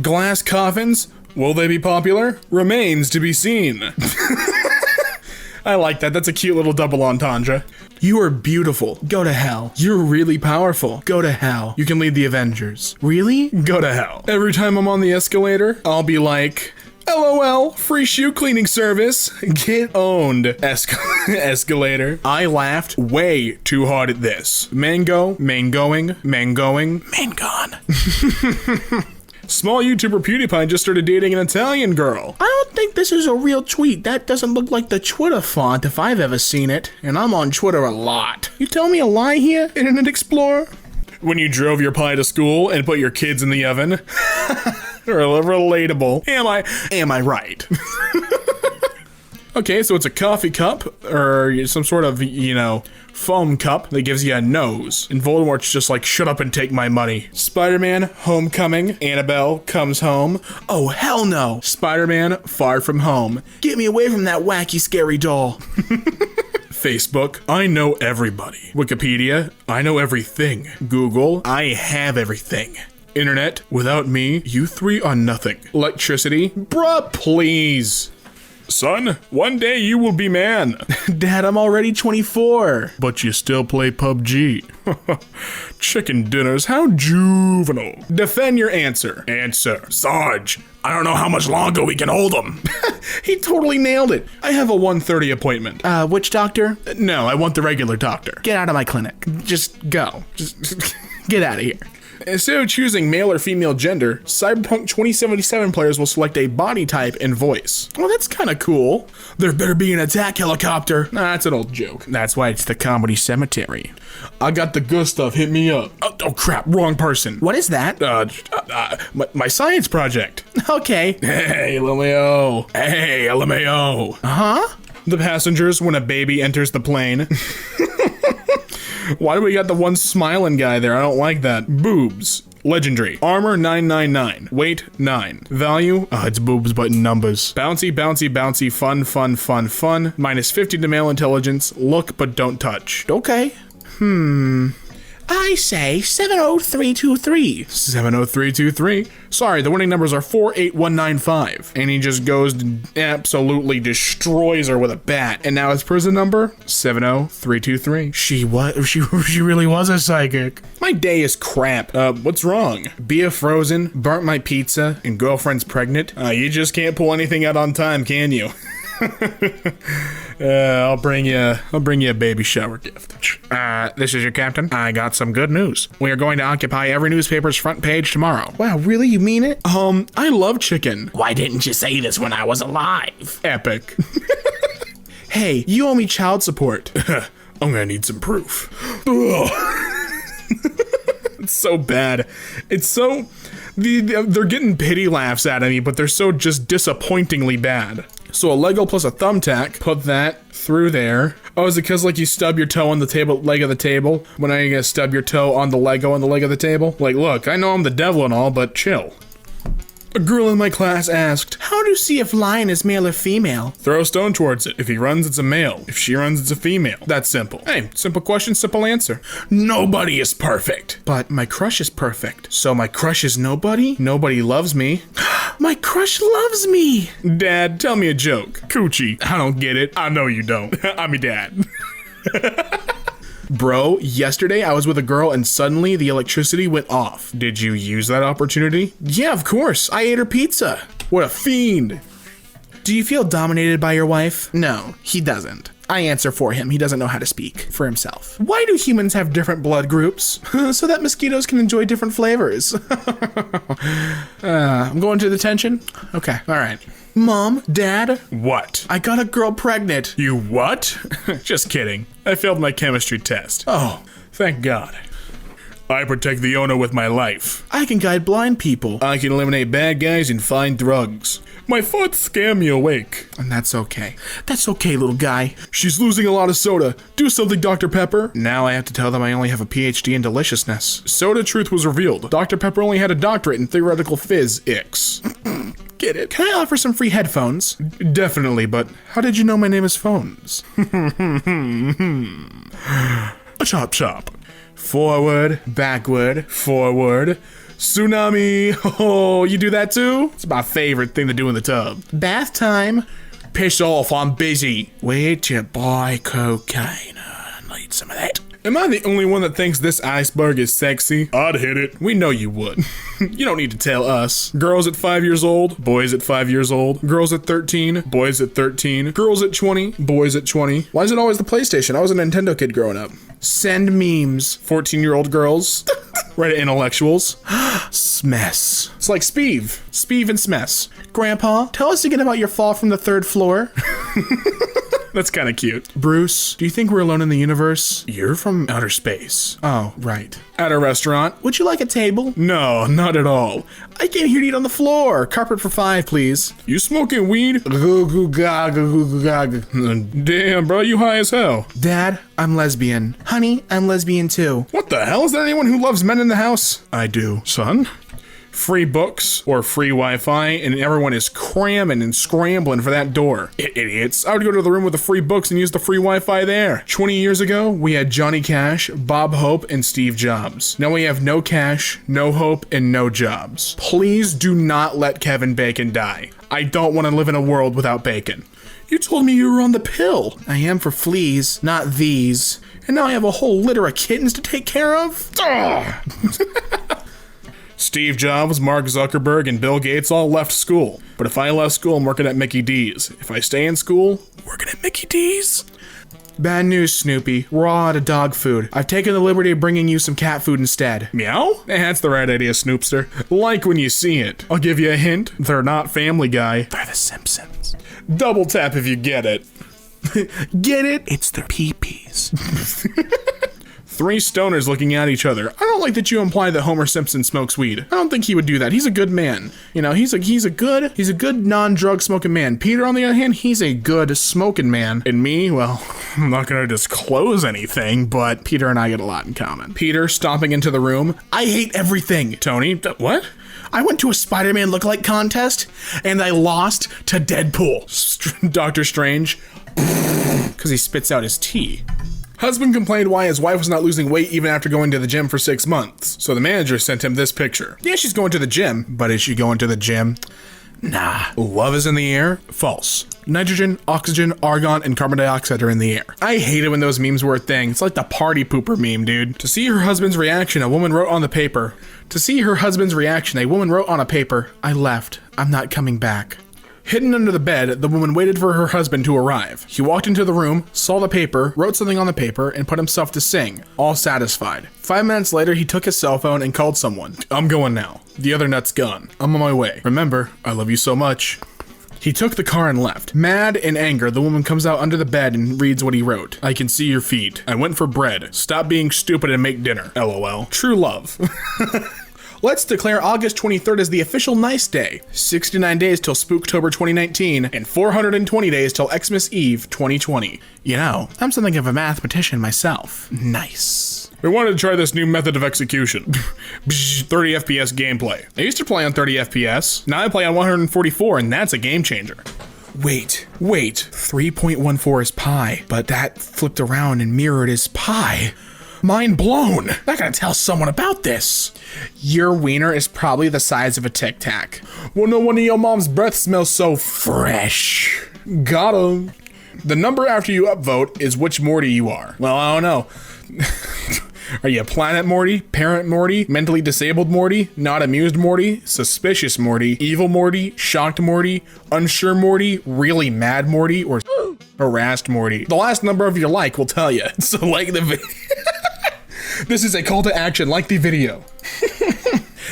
Glass coffins? Will they be popular? Remains to be seen. I like that. That's a cute little double entendre. You are beautiful. Go to hell. You're really powerful. Go to hell. You can lead the Avengers. Really? Go to hell. Every time I'm on the escalator, I'll be like, LOL, free shoe cleaning service. Get owned, escalator. I laughed way too hard at this. Mango, mangoing, mangon. Small YouTuber PewDiePie just started dating an Italian girl. I don't think this is a real tweet. That doesn't look like the Twitter font if I've ever seen it. And I'm on Twitter a lot. You tell me a lie here, Internet Explorer? When you drove your pie to school and put your kids in the oven? Relatable. Am I right? Okay, so it's a coffee cup, or some sort of, foam cup that gives you a nose. And Voldemort's just like, shut up and take my money. Spider-Man, Homecoming, Annabelle comes home. Oh, hell no. Spider-Man, Far From Home. Get me away from that wacky, scary doll. Facebook, I know everybody. Wikipedia, I know everything. Google, I have everything. Internet, without me, you three are nothing. Electricity, bruh, please. Son, one day you will be man. Dad, I'm already 24. But you still play PUBG. Chicken dinners, how juvenile. Defend your answer. Answer. Sarge, I don't know how much longer we can hold him. He totally nailed it. I have a 1:30 appointment. Which doctor? No, I want the regular doctor. Get out of my clinic. Just go. Just get out of here. Instead of choosing male or female gender, Cyberpunk 2077 players will select a body type and voice. Well, that's kind of cool. There better be an attack helicopter. Nah, that's an old joke. That's why it's the comedy cemetery. I got the good stuff, hit me up. Oh crap, wrong person. What is that? My science project. Okay. Hey, LMAO. Hey, LMAO. Huh? The passengers when a baby enters the plane. Why do we got the one smiling guy there? I don't like that. Boobs. Legendary. Armor 999. Weight 9. Value? It's boobs but in numbers. Bouncy, bouncy, bouncy. Fun, fun, fun, fun. Minus 50 to male intelligence. Look but don't touch. Okay. I say 70323. 70323. Sorry, the winning numbers are 48195. And he just goes and absolutely destroys her with a bat. And now his prison number? 70323. She really was a psychic. My day is crap. What's wrong? Bia frozen, burnt my pizza, and girlfriend's pregnant. You just can't pull anything out on time, can you? I'll bring you a baby shower gift. This is your captain. I got some good news. We are going to occupy every newspaper's front page tomorrow. Wow, really? You mean it? I love chicken. Why didn't you say this when I was alive? Epic. Hey, you owe me child support. I'm gonna need some proof. It's so bad. It's so... They're getting pity laughs out of me, but they're so just disappointingly bad. So a Lego plus a thumbtack, put that through there. Oh, is it because like you stub your toe on the leg of the table? When are you gonna stub your toe on the leg of the table? Like, look, I know I'm the devil and all, but chill. A girl in my class asked, how to see if lion is male or female? Throw a stone towards it. If he runs, it's a male. If she runs, it's a female. That's simple. Hey, simple question, simple answer. Nobody is perfect. But my crush is perfect. So my crush is nobody? Nobody loves me. My crush loves me. Dad, tell me a joke. Coochie. I don't get it. I know you don't. I'm your dad. Bro, yesterday I was with a girl and suddenly the electricity went off. Did you use that opportunity? Yeah, of course. I ate her pizza. What a fiend. Do you feel dominated by your wife? No, he doesn't. I answer for him. He doesn't know how to speak for himself. Why do humans have different blood groups? So that mosquitoes can enjoy different flavors. I'm going to detention? Okay, all right. Mom, Dad? What? I got a girl pregnant. You what? Just kidding. I failed my chemistry test. Oh, thank God. I protect the owner with my life. I can guide blind people. I can eliminate bad guys and find drugs. My thoughts scare me awake. And that's okay. That's okay, little guy. She's losing a lot of soda. Do something, Dr. Pepper. Now I have to tell them I only have a PhD in deliciousness. Soda truth was revealed. Dr. Pepper only had a doctorate in theoretical physics. Get it? Can I offer some free headphones? Definitely, but how did you know my name is Phones? A chop chop. Forward, backward, forward, Tsunami. Oh, you do that too? It's my favorite thing to do in the tub. Bath time. Piss off, I'm busy. Where'd you buy cocaine? I need some of that. Am I the only one that thinks this iceberg is sexy? I'd hit it. We know you would. You don't need to tell us. Girls at 5 years old, boys at 5 years old. Girls at 13, boys at 13. Girls at 20, boys at 20. Why is it always the PlayStation? I was a Nintendo kid growing up. Send memes. 14-year-old girls. Reddit intellectuals. Smess. It's like Speeve. Speeve and Smess. Grandpa, tell us again about your fall from the 3rd floor. That's kind of cute. Bruce, do you think we're alone in the universe? You're from outer space. Oh, right. At a restaurant. Would you like a table? No, not at all. I came here to eat on the floor. Carpet for 5, please. You smoking weed? Damn, bro, you high as hell. Dad, I'm lesbian. Honey, I'm lesbian too. What the hell? Is there anyone who loves men in the house? I do. Son? Free books or free Wi-Fi, and everyone is cramming and scrambling for that door. Idiots. I would go to the room with the free books and use the free Wi-Fi there. 20 years ago, we had Johnny Cash, Bob Hope, and Steve Jobs. Now we have no Cash, no Hope, and no Jobs. Please do not let Kevin Bacon die. I don't want to live in a world without bacon. You told me you were on the pill. I am for fleas, not these. And now I have a whole litter of kittens to take care of? Steve Jobs, Mark Zuckerberg, and Bill Gates all left school. But if I left school, I'm working at Mickey D's. If I stay in school, working at Mickey D's. Bad news, Snoopy. We're all out of dog food. I've taken the liberty of bringing you some cat food instead. Meow? That's the right idea, Snoopster. Like when you see it. I'll give you a hint. They're not Family Guy. They're the Simpsons. Double tap if you get it. Get it? It's their pee-pees. 3 stoners looking at each other. I don't like that you imply that Homer Simpson smokes weed. I don't think he would do that. He's a good man. You know, he's a good non-drug smoking man. Peter, on the other hand, he's a good smoking man. And me, well, I'm not gonna disclose anything, but Peter and I get a lot in common. Peter stomping into the room. I hate everything. Tony, what? I went to a Spider-Man lookalike contest and I lost to Deadpool. Doctor Strange, because he spits out his tea. Husband complained why his wife was not losing weight even after going to the gym for 6 months. So the manager sent him this picture. Yeah, she's going to the gym, but is she going to the gym? Nah. Love is in the air? False. Nitrogen, oxygen, argon, and carbon dioxide are in the air. I hate it when those memes were a thing. It's like the party pooper meme, dude. To see her husband's reaction, a woman wrote on the paper. To see her husband's reaction, a woman wrote on a paper, I left. I'm not coming back. Hidden under the bed, the woman waited for her husband to arrive. He walked into the room, saw the paper, wrote something on the paper, and put himself to sing, all satisfied. 5 minutes later, he took his cell phone and called someone. I'm going now. The other nut's gone. I'm on my way. Remember, I love you so much. He took the car and left. Mad in anger, the woman comes out under the bed and reads what he wrote. I can see your feet. I went for bread. Stop being stupid and make dinner. LOL. True love. Let's declare August 23rd as the official nice day. 69 days till Spooktober 2019, and 420 days till Xmas Eve 2020. You know, I'm something of a mathematician myself. Nice. We wanted to try this new method of execution. 30 FPS gameplay. I used to play on 30 FPS. Now I play on 144, and that's a game changer. Wait. 3.14 is pi, but that flipped around and mirrored as pi. Mind blown. I gotta tell someone about this. Your wiener is probably the size of a Tic Tac. Well, no wonder your mom's breath smells so fresh. Got him. The number after you upvote is which Morty you are. Well, I don't know. Are you Planet Morty, Parent Morty, Mentally Disabled Morty, Not Amused Morty, Suspicious Morty, Evil Morty, Shocked Morty, Unsure Morty, Really Mad Morty, or Harassed Morty? The last number of your like will tell you. So like the video. This is a call to action, like the video.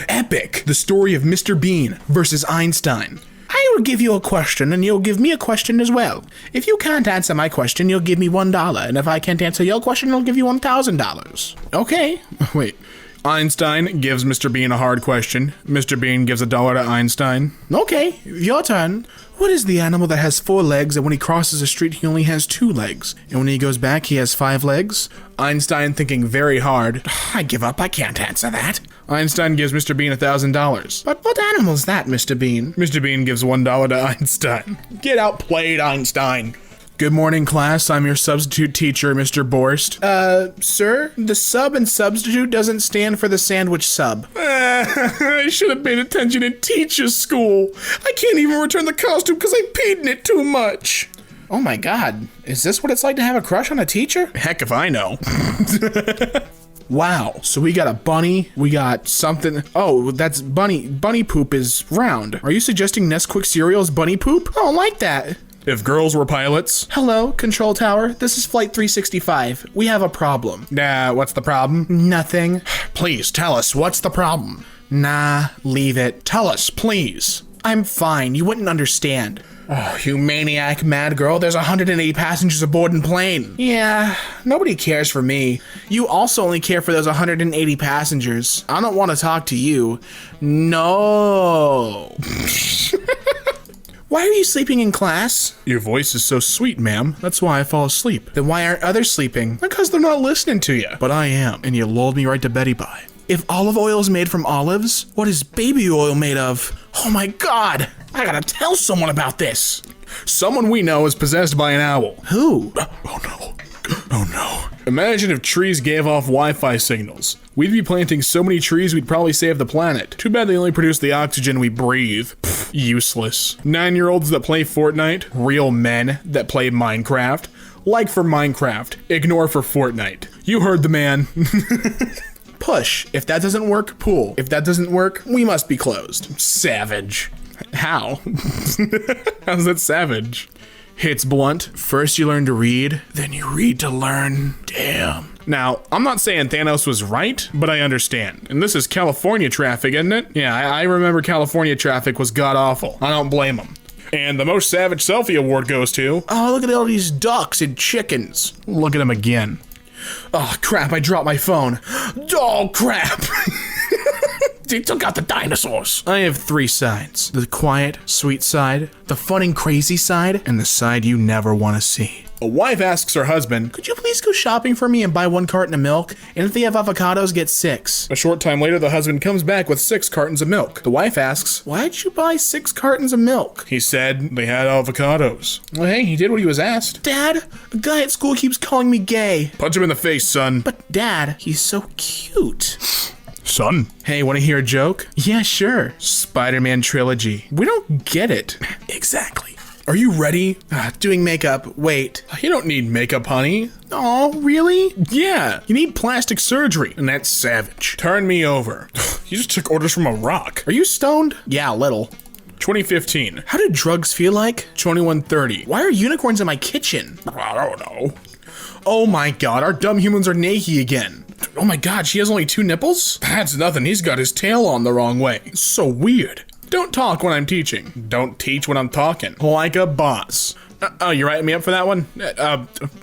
Epic. The story of Mr. Bean versus Einstein. I will give you a question and you'll give me a question as well. If you can't answer my question, you'll give me $1. And if I can't answer your question, I'll give you $1,000. Okay. Wait. Einstein gives Mr. Bean a hard question. Mr. Bean gives $1 to Einstein. Okay, your turn. What is the animal that has 4 legs and when he crosses the street he only has 2 legs? And when he goes back he has 5 legs? Einstein thinking very hard. I give up, I can't answer that. Einstein gives Mr. Bean $1,000. But what animal is that, Mr. Bean? Mr. Bean gives $1 to Einstein. Get outplayed, Einstein. Good morning, class. I'm your substitute teacher, Mr. Borst. Sir, the sub and substitute doesn't stand for the sandwich sub. I should have paid attention in teacher school. I can't even return the costume because I peed in it too much. Oh my god, is this what it's like to have a crush on a teacher? Heck if I know. Wow, so we got a bunny, we got something. Oh, that's bunny. Bunny poop is round. Are you suggesting Nesquik cereal is bunny poop? I don't like that. If girls were pilots. Hello, control tower. This is flight 365. We have a problem. Nah, what's the problem? Nothing. Please tell us, what's the problem? Nah, leave it. Tell us, please. I'm fine, you wouldn't understand. Oh, you maniac mad girl, there's 180 passengers aboard the plane. Yeah, nobody cares for me. You also only care for those 180 passengers. I don't want to talk to you. No. Why are you sleeping in class? Your voice is so sweet, ma'am. That's why I fall asleep. Then why aren't others sleeping? Because they're not listening to you. But I am, and you lulled me right to Betty Bye. If olive oil is made from olives, what is baby oil made of? Oh my god! I gotta tell someone about this. Someone we know is possessed by an owl. Who? Oh no. Oh no. Imagine if trees gave off Wi-Fi signals. We'd be planting so many trees we'd probably save the planet. Too bad they only produce the oxygen we breathe. Pfft, useless. 9-year-olds that play Fortnite, real men that play Minecraft. Like for Minecraft, ignore for Fortnite. You heard the man. Push. If that doesn't work, pull. If that doesn't work, we must be closed. Savage. How? How's that savage? Hits blunt. First you learn to read, then you read to learn. Damn. Now, I'm not saying Thanos was right, but I understand. And this is California traffic, isn't it? Yeah, I remember California traffic was god-awful. I don't blame them. And the most savage selfie award goes to... Oh, look at all these ducks and chickens. Look at them again. Oh, crap, I dropped my phone. Oh, crap. They took out the dinosaurs. I have 3 sides. The quiet, sweet side, the fun and crazy side, and the side you never want to see. A wife asks her husband, could you please go shopping for me and buy 1 carton of milk? And if they have avocados, get 6. A short time later, the husband comes back with 6 cartons of milk. The wife asks, why'd you buy 6 cartons of milk? He said they had avocados. Well, hey, he did what he was asked. Dad, a guy at school keeps calling me gay. Punch him in the face, son. But Dad, he's so cute. Son. Hey, want to hear a joke? Yeah, sure. Spider-Man trilogy. We don't get it. Exactly. Are you ready? Doing makeup. Wait. You don't need makeup, honey. Oh, really? Yeah. You need plastic surgery. And that's savage. Turn me over. You just took orders from a rock. Are you stoned? Yeah, a little. 2015. How do drugs feel like? 2130. Why are unicorns in my kitchen? I don't know. Oh my god, our dumb humans are naked again. Oh my god, she has only 2 nipples? That's nothing, he's got his tail on the wrong way. So weird. Don't talk when I'm teaching. Don't teach when I'm talking. Like a boss. Oh, you writing me up for that one?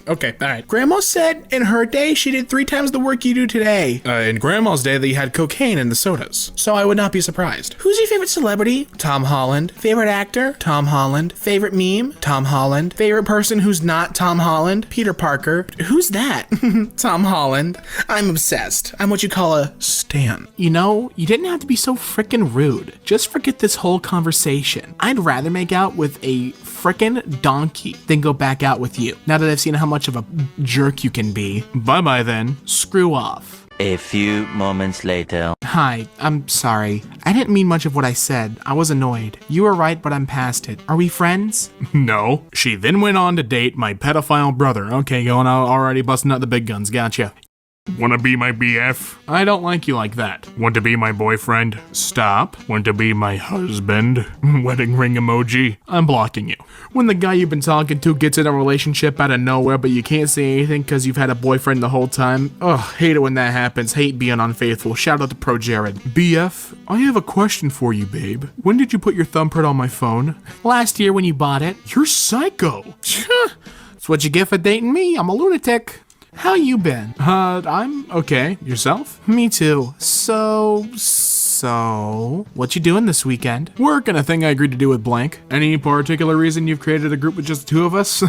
Okay, alright. Grandma said in her day she did 3 times the work you do today. In Grandma's day they had cocaine in the sodas. So I would not be surprised. Who's your favorite celebrity? Tom Holland. Favorite actor? Tom Holland. Favorite meme? Tom Holland. Favorite person who's not Tom Holland? Peter Parker. Who's that? Tom Holland. I'm obsessed. I'm what you call a stan. You know, you didn't have to be so frickin' rude. Just forget this whole conversation. I'd rather make out with a frickin' donkey than go back out with you. Now that I've seen how much of a jerk you can be. Bye-bye then. Screw off. A few moments later. Hi, I'm sorry. I didn't mean much of what I said. I was annoyed. You were right, but I'm past it. Are we friends? No. She then went on to date my pedophile brother. Okay, going out already busting out the big guns. Gotcha. Wanna be my BF? I don't like you like that. Want to be my boyfriend? Stop. Want to be my husband? Wedding ring emoji. I'm blocking you. When the guy you've been talking to gets in a relationship out of nowhere but you can't say anything because you've had a boyfriend the whole time. Ugh, hate it when that happens. Hate being unfaithful. Shout out to Pro Jared. BF, I have a question for you, babe. When did you put your thumbprint on my phone? Last year when you bought it. You're psycho. That's what you get for dating me. I'm a lunatic. How you been? I'm okay. Yourself? Me too. So So, what you doing this weekend? Work and a thing I agreed to do with blank. Any particular reason you've created a group with just the two of us?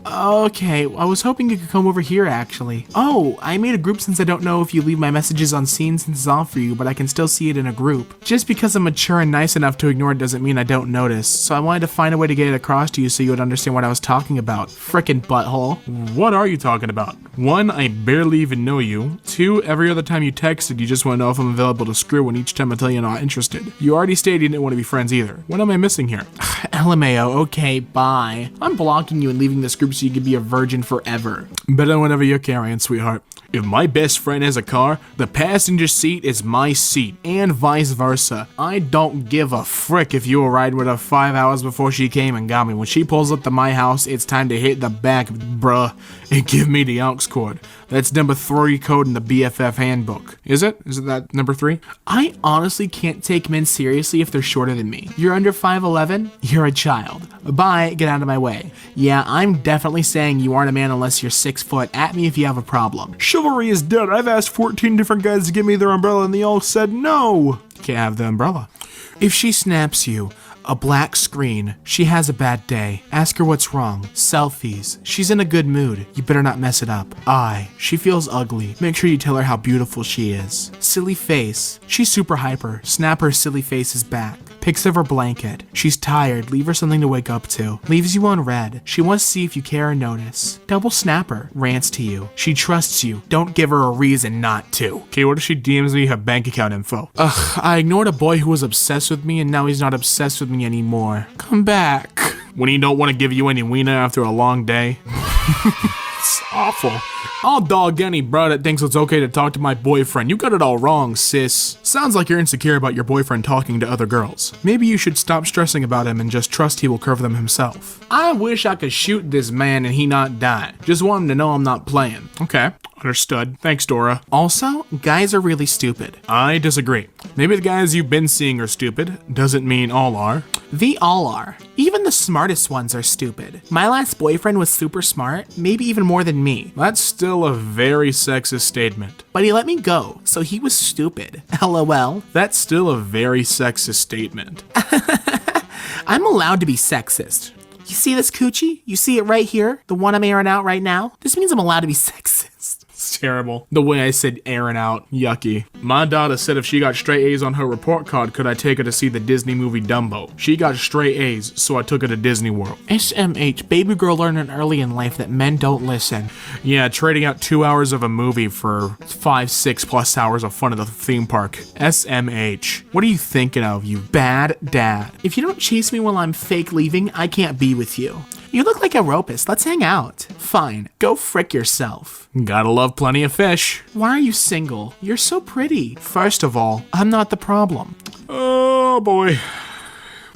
Okay, I was hoping you could come over here actually. Oh, I made a group since I don't know if you leave my messages unseen since it's off for you, but I can still see it in a group. Just because I'm mature and nice enough to ignore it doesn't mean I don't notice, so I wanted to find a way to get it across to you so you would understand what I was talking about. Frickin' butthole. What are you talking about? 1, I barely even know you. 2, every other time you texted, you just want to know if I'm available to screw, and each time I tell you I'm not interested. You already stated you didn't want to be friends either. What am I missing here? LMAO, okay, bye. I'm blocking you and leaving this group so you can be a virgin forever. Better whatever you're carrying, sweetheart. If my best friend has a car, the passenger seat is my seat, and vice versa. I don't give a frick if you were riding with her 5 hours before she came and got me. When she pulls up to my house, it's time to hit the back, bruh, and give me the aux cord. That's number 3 code in the BFF handbook. Is it? Is it that number 3? I honestly can't take men seriously if they're shorter than me. You're under 5'11", you're a child. Bye, get out of my way. Yeah, I'm definitely saying you aren't a man unless you're 6 foot. At me if you have a problem. Chivalry is dead. I've asked 14 different guys to give me their umbrella and they all said no. Can't have the umbrella. If she snaps you, a black screen, she has a bad day. Ask her what's wrong. Selfies. She's in a good mood. You better not mess it up. She feels ugly. Make sure you tell her how beautiful she is. Silly face. She's super hyper. Snap her silly face's back. Picks of her blanket. She's tired. Leave her something to wake up to. Leaves you on red. She wants to see if you care or notice. Double snap her. Rants to you. She trusts you. Don't give her a reason not to. Okay, what if she DMs me her bank account info? I ignored a boy who was obsessed with me and now he's not obsessed with me anymore. Come back. When he don't want to give you any wiener after a long day. It's awful. I'll dog any bro that thinks it's okay to talk to my boyfriend. You got it all wrong, sis. Sounds like you're insecure about your boyfriend talking to other girls. Maybe you should stop stressing about him and just trust he will curve them himself. I wish I could shoot this man and he not die. Just want him to know I'm not playing. Okay, understood. Thanks, Dora. Also, guys are really stupid. I disagree. Maybe the guys you've been seeing are stupid. Doesn't mean all are. They all are. Even the smartest ones are stupid. My last boyfriend was super smart, maybe even more than me. That's still a very sexist statement. But he let me go, so he was stupid. LOL. That's still a very sexist statement. I'm allowed to be sexist. You see this coochie? You see it right here? The one I'm airing out right now? This means I'm allowed to be sexist. It's terrible. The way I said airing out. Yucky. My daughter said if she got straight A's on her report card, could I take her to see the Disney movie Dumbo? She got straight A's, so I took her to Disney World. SMH, baby girl learning early in life that men don't listen. Yeah, trading out 2 hours of a movie for 5-6+ hours of fun at the theme park. SMH. What are you thinking of, you bad dad? If you don't chase me while I'm fake leaving, I can't be with you. You look like a ropist. Let's hang out. Fine. Go frick yourself. Gotta love plenty of fish. Why are you single? You're so pretty. First of all, I'm not the problem. Oh boy.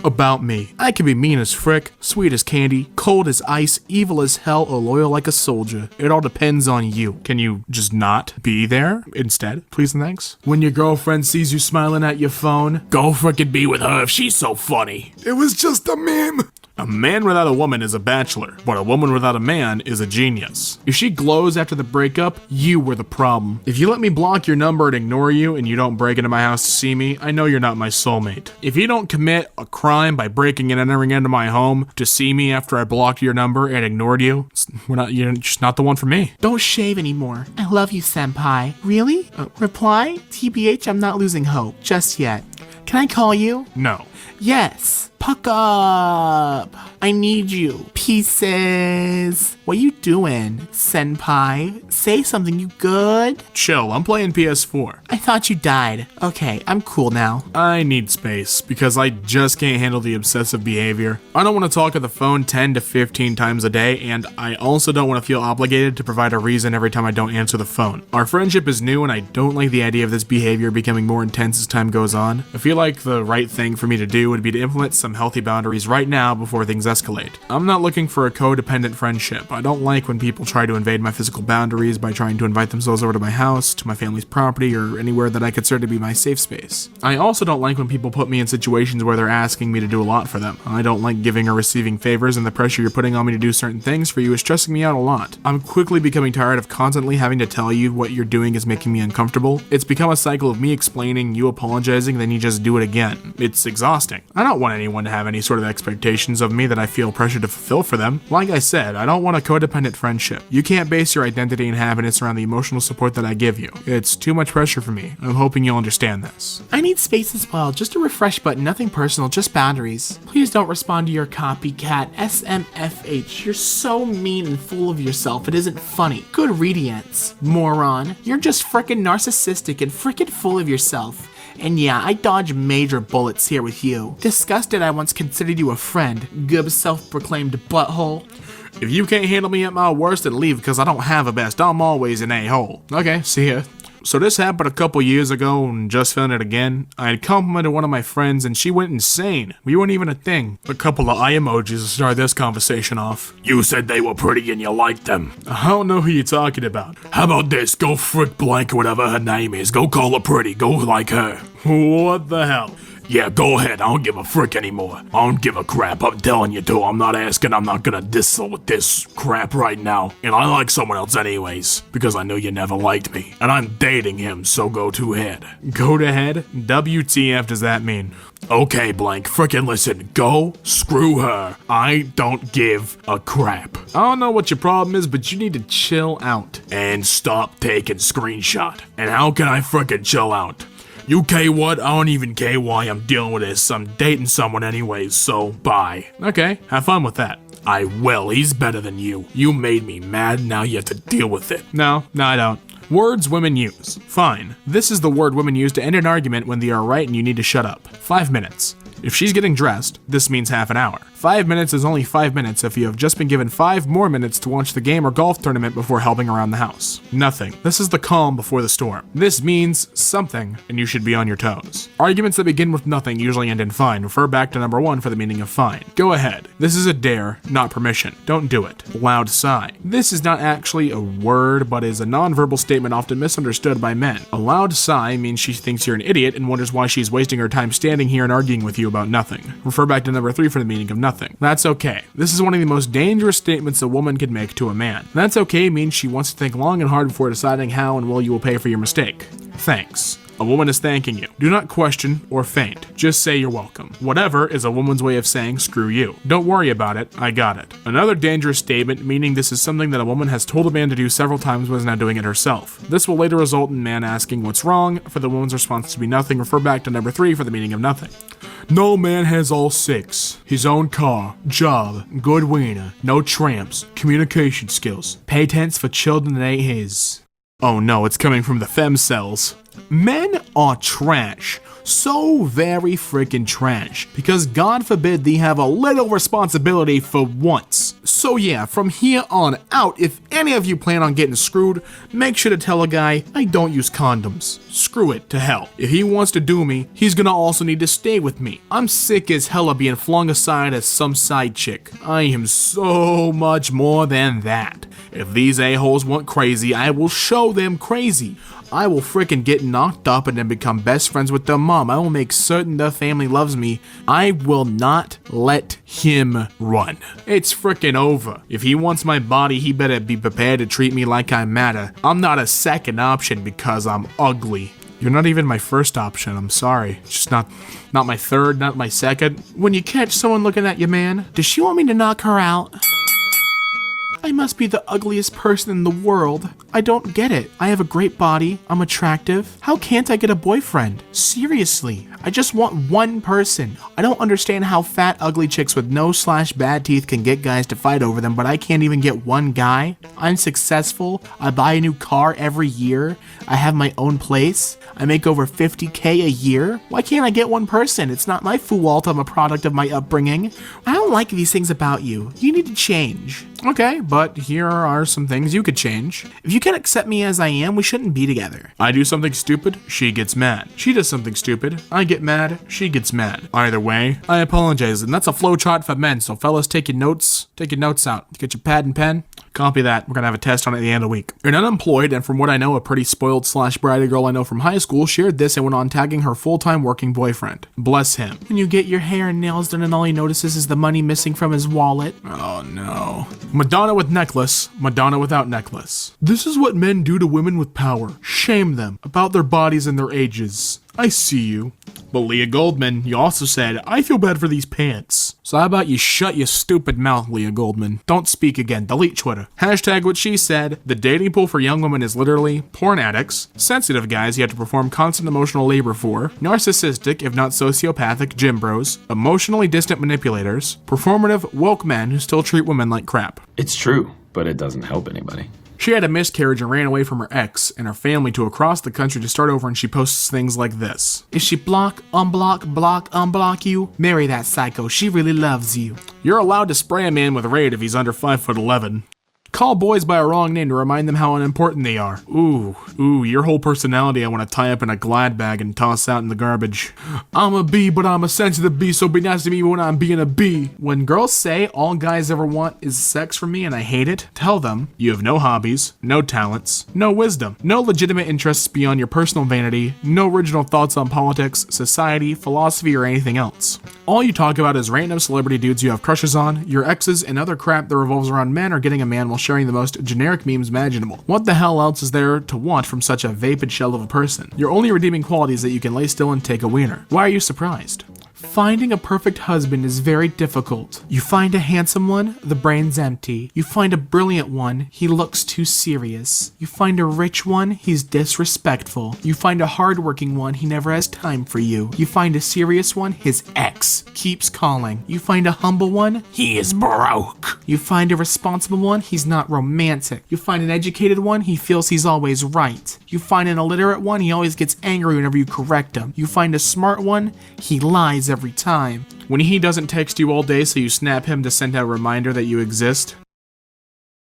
About me. I can be mean as frick, sweet as candy, cold as ice, evil as hell, or loyal like a soldier. It all depends on you. Can you just not be there instead? Please and thanks. When your girlfriend sees you smiling at your phone, go frickin' be with her if she's so funny. It was just a meme. A man without a woman is a bachelor, but a woman without a man is a genius. If she glows after the breakup, you were the problem. If you let me block your number and ignore you, and you don't break into my house to see me, I know you're not my soulmate. If you don't commit a crime by breaking and entering into my home to see me after I blocked your number and ignored you, you're just not the one for me. Don't shave anymore. I love you, senpai. Really? Reply? TBH, I'm not losing hope. Just yet. Can I call you? No. Yes. Puck up. I need you. Pieces. What you doing, senpai? Say something, you good? Chill, I'm playing PS4. I thought you died. Okay, I'm cool now. I need space, because I just can't handle the obsessive behavior. I don't want to talk on the phone 10 to 15 times a day, and I also don't want to feel obligated to provide a reason every time I don't answer the phone. Our friendship is new, and I don't like the idea of this behavior becoming more intense as time goes on. I feel like the right thing for me to do would be to implement some some healthy boundaries right now before things escalate. I'm not looking for a codependent friendship. I don't like when people try to invade my physical boundaries by trying to invite themselves over to my house, to my family's property, or anywhere that I consider to be my safe space. I also don't like when people put me in situations where they're asking me to do a lot for them. I don't like giving or receiving favors, and the pressure you're putting on me to do certain things for you is stressing me out a lot. I'm quickly becoming tired of constantly having to tell you what you're doing is making me uncomfortable. It's become a cycle of me explaining, you apologizing, then you just do it again. It's exhausting. I don't want anyone to have any sort of expectations of me that I feel pressure to fulfill for them. Like I said, I don't want a codependent friendship. You can't base your identity and happiness around the emotional support that I give you. It's too much pressure for me. I'm hoping you'll understand this. I need space as well, just a refresh button, nothing personal, just boundaries. Please don't respond to your copycat, SMFH. You're so mean and full of yourself, it isn't funny. Good radiance, moron. You're just frickin' narcissistic and frickin' full of yourself. And yeah, I dodge major bullets here with you. Disgusted I once considered you a friend, good self-proclaimed butthole. If you can't handle me at my worst, then leave, because I don't have a best. I'm always an a-hole. Okay, see ya. So this happened a couple years ago, and just feeling it again. I had complimented one of my friends, and she went insane. We weren't even a thing. A couple of eye emojis to start this conversation off. You said they were pretty and you liked them. I don't know who you're talking about. How about this? Go frick blank or whatever her name is. Go call her pretty. Go like her. What the hell? Yeah, go ahead. I don't give a frick anymore. I don't give a crap. I'm telling you to. I'm not asking. I'm not gonna diddle with this crap right now. And I like someone else anyways, because I know you never liked me. And I'm dating him, so go to head. Go to head? WTF does that mean? Okay, blank. Frickin' listen. Go screw her. I don't give a crap. I don't know what your problem is, but you need to chill out. And stop taking screenshot. And how can I frickin' chill out? You K what? I don't even care why I'm dealing with this. I'm dating someone anyways, so bye. Okay, have fun with that. I will. He's better than you. You made me mad, now you have to deal with it. No, I don't. Words women use. Fine. This is the word women use to end an argument when they are right and you need to shut up. 5 minutes. If she's getting dressed, this means half an hour. 5 minutes is only 5 minutes if you have just been given 5 more minutes to watch the game or golf tournament before helping around the house. Nothing. This is the calm before the storm. This means something, and you should be on your toes. Arguments that begin with nothing usually end in fine. Refer back to number 1 for the meaning of fine. Go ahead. This is a dare, not permission. Don't do it. Loud sigh. This is not actually a word, but is a nonverbal statement often misunderstood by men. A loud sigh means she thinks you're an idiot and wonders why she's wasting her time standing here and arguing with you about nothing. Refer back to number 3 for the meaning of nothing. That's okay. This is one of the most dangerous statements a woman can make to a man. That's okay means she wants to think long and hard before deciding how and will you will pay for your mistake. Thanks. A woman is thanking you. Do not question or faint. Just say you're welcome. Whatever is a woman's way of saying screw you. Don't worry about it. I got it. Another dangerous statement, meaning this is something that a woman has told a man to do several times but is now doing it herself. This will later result in man asking what's wrong. For the woman's response to be nothing, refer back to number 3 for the meaning of nothing. No man has all 6. His own car, job, good wiener, no tramps, communication skills, patents for children that ain't his. Oh no, it's coming from the fem cells. Men are trash. So very freaking trash. Because God forbid they have a little responsibility for once. So yeah, from here on out, if any of you plan on getting screwed, make sure to tell a guy, I don't use condoms. Screw it to hell. If he wants to do me, he's gonna also need to stay with me. I'm sick as hell of being flung aside as some side chick. I am so much more than that. If these a-holes want crazy, I will show them crazy. I will frickin' get knocked up and then become best friends with their mom. I will make certain their family loves me. I will not let him run. It's frickin' over. If he wants my body, he better be prepared to treat me like I matter. I'm not a second option because I'm ugly. You're not even my first option, I'm sorry. Just not my third, not my second. When you catch someone looking at you, man, does she want me to knock her out? I must be the ugliest person in the world. I don't get it. I have a great body. I'm attractive. How can't I get a boyfriend? Seriously. I just want one person. I don't understand how fat, ugly chicks with no/bad teeth can get guys to fight over them, but I can't even get one guy. I'm successful. I buy a new car every year. I have my own place. I make over $50K a year. Why can't I get one person? It's not my fault I'm a product of my upbringing. I don't like these things about you. You need to change. Okay, but but here are some things you could change. If you can't accept me as I am, we shouldn't be together. I do something stupid, she gets mad. She does something stupid, I get mad, she gets mad. Either way, I apologize, and that's a flowchart for men, so fellas, take your notes out. Get your pad and pen. Copy that. We're gonna have a test on it at the end of the week. You're unemployed, and from what I know, a pretty spoiled / bratty girl I know from high school shared this and went on tagging her full-time working boyfriend. Bless him. When you get your hair and nails done and all he notices is the money missing from his wallet. Oh no. Madonna with necklace, Madonna without necklace. This is what men do to women with power. Shame them about their bodies and their ages. I see you. But Leah Goldman, you also said, I feel bad for these pants. So how about you shut your stupid mouth, Leah Goldman? Don't speak again. Delete Twitter. Hashtag what she said. The dating pool for young women is literally porn addicts, sensitive guys you have to perform constant emotional labor for, narcissistic, if not sociopathic, gym bros, emotionally distant manipulators, performative, woke men who still treat women like crap. It's true, but it doesn't help anybody. She had a miscarriage and ran away from her ex and her family to across the country to start over, and she posts things like this. If she block, unblock you, marry that psycho. She really loves you. You're allowed to spray a man with Raid if he's under 5'11". Call boys by a wrong name to remind them how unimportant they are. Ooh, your whole personality I want to tie up in a Glad bag and toss out in the garbage. I'm a bee, but I'm a sensitive bee, so be nice to me when I'm being a bee. When girls say all guys ever want is sex from me and I hate it, tell them you have no hobbies, no talents, no wisdom, no legitimate interests beyond your personal vanity, no original thoughts on politics, society, philosophy, or anything else. All you talk about is random celebrity dudes you have crushes on, your exes, and other crap that revolves around men or getting a man while sharing the most generic memes imaginable. What the hell else is there to want from such a vapid shell of a person? Your only redeeming quality is that you can lay still and take a wiener. Why are you surprised? Finding a perfect husband is very difficult. You find a handsome one, the brain's empty. You find a brilliant one, he looks too serious. You find a rich one, he's disrespectful. You find a hardworking one, he never has time for you. You find a serious one, his ex keeps calling. You find a humble one, he is broke. You find a responsible one, he's not romantic. You find an educated one, he feels he's always right. You find an illiterate one, he always gets angry whenever you correct him. You find a smart one, he lies every time. When he doesn't text you all day, so you snap him to send out a reminder that you exist.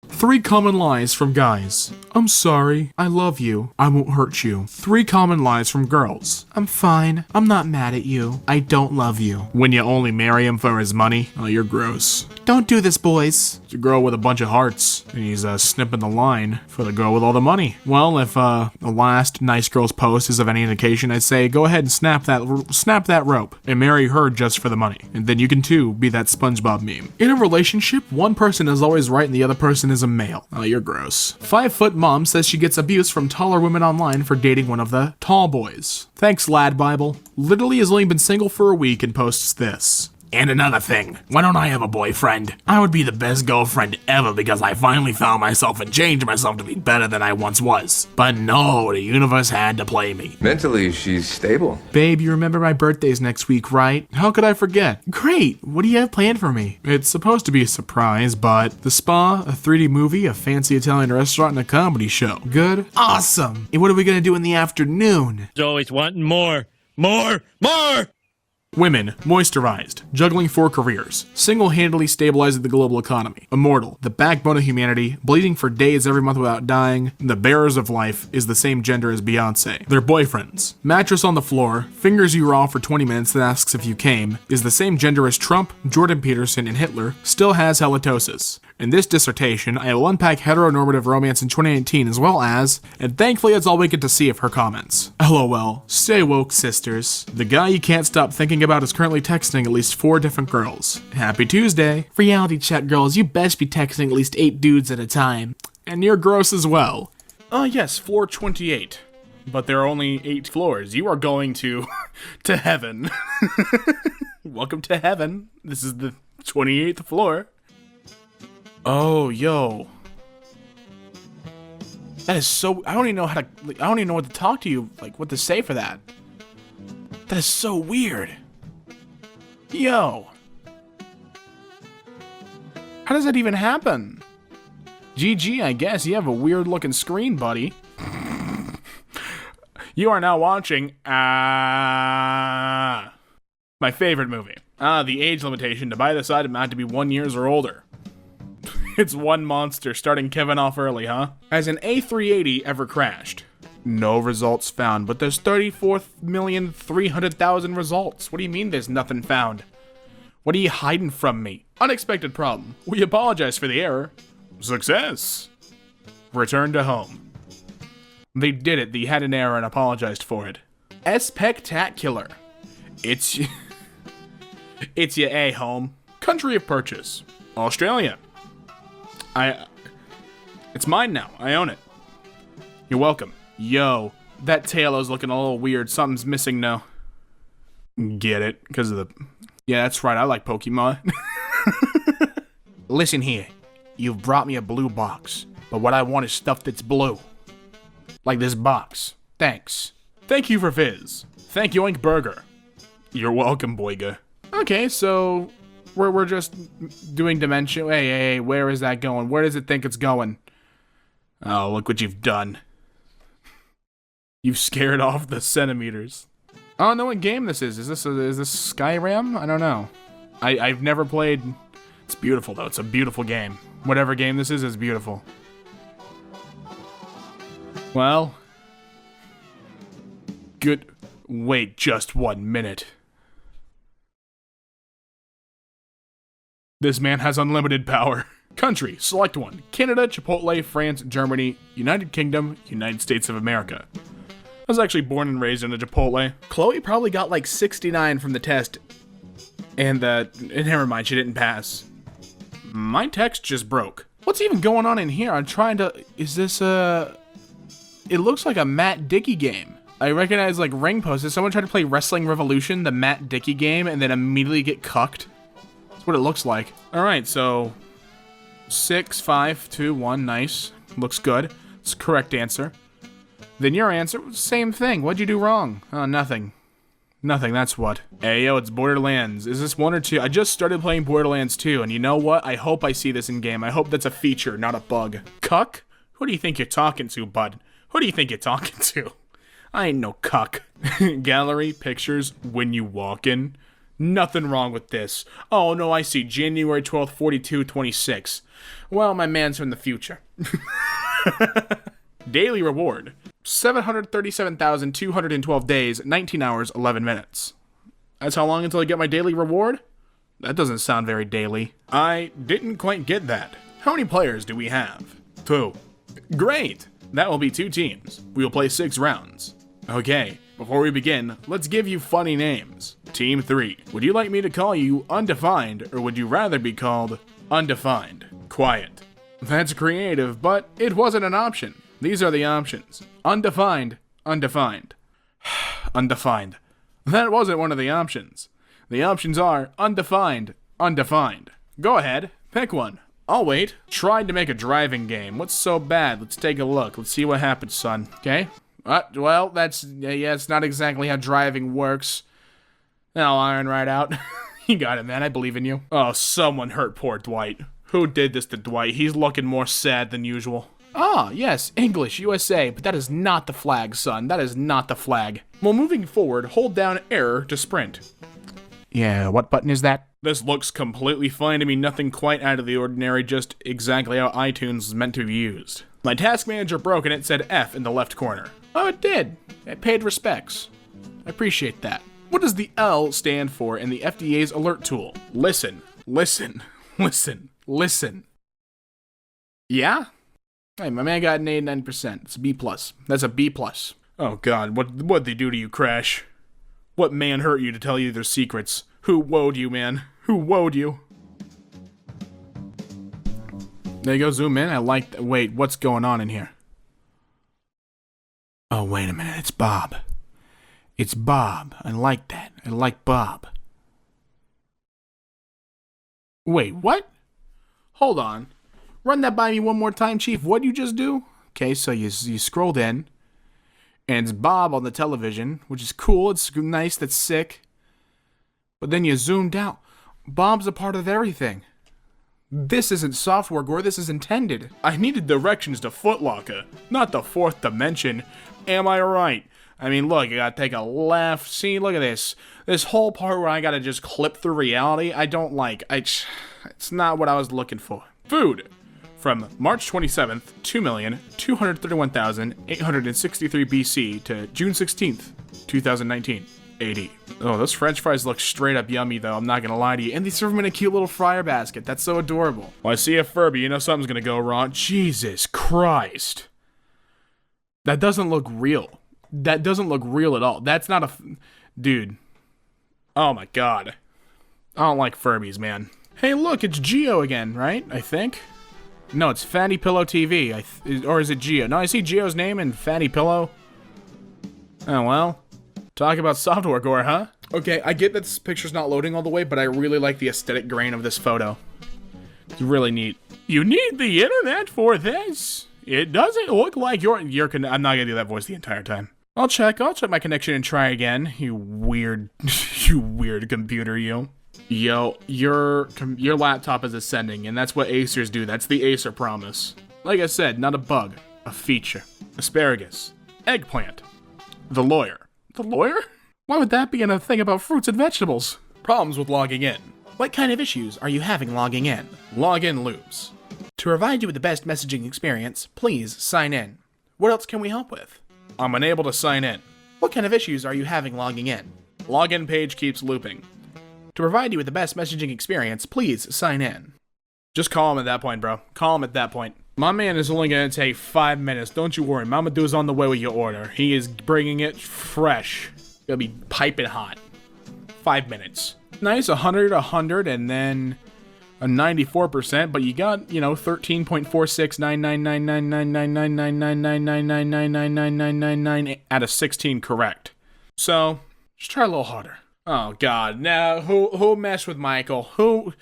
3 common lies from guys. I'm sorry. I love you. I won't hurt you. 3 common lies from girls. I'm fine. I'm not mad at you. I don't love you. When you only marry him for his money? Oh, you're gross. Don't do this, boys. It's a girl with a bunch of hearts, and he's snipping the line for the girl with all the money. Well, if the last nice girl's post is of any indication, I'd say go ahead and snap that rope and marry her just for the money, and then you can too be that SpongeBob meme. In a relationship, one person is always right and the other person is a male. Oh, you're gross. 5-foot mom says she gets abuse from taller women online for dating one of the tall boys. Thanks, Lad Bible. Literally has only been single for a week and posts this. And another thing, why don't I have a boyfriend? I would be the best girlfriend ever because I finally found myself and changed myself to be better than I once was. But no, the universe had to play me. Mentally, she's stable. Babe, you remember my birthday's next week, right? How could I forget? Great, what do you have planned for me? It's supposed to be a surprise, but the spa, a 3D movie, a fancy Italian restaurant, and a comedy show. Good? Awesome! And what are we gonna do in the afternoon? Always wanting more! Women, moisturized, juggling 4 careers, single-handedly stabilizing the global economy, immortal, the backbone of humanity, bleeding for days every month without dying, the bearers of life, is the same gender as Beyonce. Their boyfriends, mattress on the floor, fingers you raw for 20 minutes that asks if you came, is the same gender as Trump, Jordan Peterson, and Hitler, still has halitosis. In this dissertation, I will unpack heteronormative romance in 2019 as well as, and thankfully that's all we get to see of her comments. LOL. Stay woke, sisters. The guy you can't stop thinking about is currently texting at least 4 different girls. Happy Tuesday. Reality check, girls. You best be texting at least 8 dudes at a time. And you're gross as well. Yes, floor 28. But there are only 8 floors. You are going to heaven. Welcome to heaven. This is the 28th floor. Oh, yo. That is so... I don't even know what to talk to you, like, what to say for that. That is so weird. Yo. How does that even happen? GG, I guess. You have a weird looking screen, buddy. You are now watching, my favorite movie. The age limitation to buy this item had to be 1 year or older. It's one monster, starting Kevin off early, huh? Has an A380 ever crashed? No results found, but there's 34,300,000 results. What do you mean there's nothing found? What are you hiding from me? Unexpected problem. We apologize for the error. Success. Return to home. They did it. They had an error and apologized for it. Spectacular. It's your A home. Country of purchase. Australia. It's mine now. I own it. You're welcome. Yo, that Taylor's looking a little weird. Something's missing now. Get it? Because of the... Yeah, that's right. I like Pokemon. Listen here. You've brought me a blue box. But what I want is stuff that's blue. Like this box. Thanks. Thank you for Fizz. Thank you, Ink Burger. You're welcome, Boyga. Okay, so... We're just doing Dementia. Hey, where is that going? Where does it think it's going? Oh, look what you've done. You've scared off the centimeters. I don't know what game this is. Is this Skyrim? I don't know. I've never played. It's beautiful though. It's a beautiful game. Whatever game this is beautiful. Well, good. Wait just 1 minute. This man has unlimited power. Country, select one. Canada, Chipotle, France, Germany, United Kingdom, United States of America. I was actually born and raised in a Chipotle. Chloe probably got like 69 from the test. And never mind, she didn't pass. My text just broke. What's even going on in here? I'm trying to, is this it looks like a Matt Dickey game. I recognize like ring posts. Did someone try to play Wrestling Revolution, the Matt Dickey game, and then immediately get cucked? That's what it looks like. All right, so 6, 5, 2, 1, nice. Looks good. It's the correct answer. Then your answer, same thing. What'd you do wrong? Oh, nothing. Nothing, that's what. Hey, yo, it's Borderlands. Is this 1 or 2? I just started playing Borderlands 2, and you know what? I hope I see this in game. I hope that's a feature, not a bug. Cuck? Who do you think you're talking to, bud? Who do you think you're talking to? I ain't no cuck. Gallery, pictures, when you walk in. Nothing wrong with this. Oh, no, I see. January 12th, 4226. Well, my man's from the future. Daily reward. 737,212 days, 19 hours, 11 minutes. That's how long until I get my daily reward? That doesn't sound very daily. I didn't quite get that. How many players do we have? 2. Great! That will be 2 teams. We will play 6 rounds. Okay, before we begin, let's give you funny names. Team 3. Would you like me to call you Undefined, or would you rather be called Undefined? Quiet. That's creative, but it wasn't an option. These are the options. Undefined, undefined. Undefined. That wasn't one of the options. The options are undefined, undefined. Go ahead, pick one. I'll wait. Tried to make a driving game. What's so bad? Let's take a look. Let's see what happens, son. Okay? Well, it's not exactly how driving works. I'll iron right out. You got it, man. I believe in you. Oh, someone hurt poor Dwight. Who did this to Dwight? He's looking more sad than usual. Ah, yes, English, USA, but that is not the flag, son. That is not the flag. Well, moving forward, hold down error to sprint. Yeah, what button is that? This looks completely fine to me, nothing quite out of the ordinary, just exactly how iTunes is meant to be used. My task manager broke and it said F in the left corner. Oh, it did. It paid respects. I appreciate that. What does the L stand for in the FDA's alert tool? Listen, listen, listen, listen. Yeah? Hey, my man got an 89%. It's a B+. That's a B+. Oh god, what'd they do to you, Crash? What man hurt you to tell you their secrets? Who woed you, man? Who woed you? There you go, zoom in. I like that. Wait, what's going on in here? Oh, wait a minute. It's Bob. It's Bob. I like that. I like Bob. Wait, what? Hold on. Run that by me one more time, Chief. What'd you just do? Okay, so you scrolled in, and it's Bob on the television, which is cool. It's nice. That's sick. But then you zoomed out. Bob's a part of everything. This isn't software, Gore. This is intended. I needed directions to Foot Locker, not the 4th dimension. Am I right? I mean, look, I gotta take a left. See, look at this. This whole part where I gotta just clip through reality, I don't like. It's not what I was looking for. Food. from March 27th, 2,231,863 BC to June 16th, 2019 AD. Oh, those french fries look straight up yummy though, I'm not gonna lie to you. And they serve them in a cute little fryer basket. That's so adorable. Well, I see a Furby, you know something's gonna go wrong. Jesus Christ. That doesn't look real. That doesn't look real at all. That's not a... Dude. Oh my god. I don't like Furbies, man. Hey, look, it's Geo again, right? I think. No, it's Fatty Pillow TV. Or is it Geo? No, I see Geo's name in Fatty Pillow. Oh, well. Talk about software gore, huh? Okay, I get that this picture's not loading all the way, but I really like the aesthetic grain of this photo. It's really neat. You need the internet for this. It doesn't look like I'm not gonna do that voice the entire time. I'll check my connection and try again. You weird computer, you. Yo, your laptop is ascending, and that's what Acers do. That's the Acer promise. Like I said, not a bug, a feature. Asparagus, eggplant, the lawyer. The lawyer? Why would that be in a thing about fruits and vegetables? Problems with logging in. What kind of issues are you having logging in? Login loops. To provide you with the best messaging experience, please sign in. What else can we help with? I'm unable to sign in. What kind of issues are you having logging in? Login page keeps looping. To provide you with the best messaging experience, please sign in. Just call him at that point, bro. Call him at that point. My man is only gonna take 5 minutes. Don't you worry. Mama Doo's on the way with your order. He is bringing it fresh. It'll be piping hot. 5 minutes. Nice, 100, and then a 94%, but you got, you know, 13.46999999999999999999 out of 16 correct. So, just try a little harder. Oh god, now who messed with Michael? Who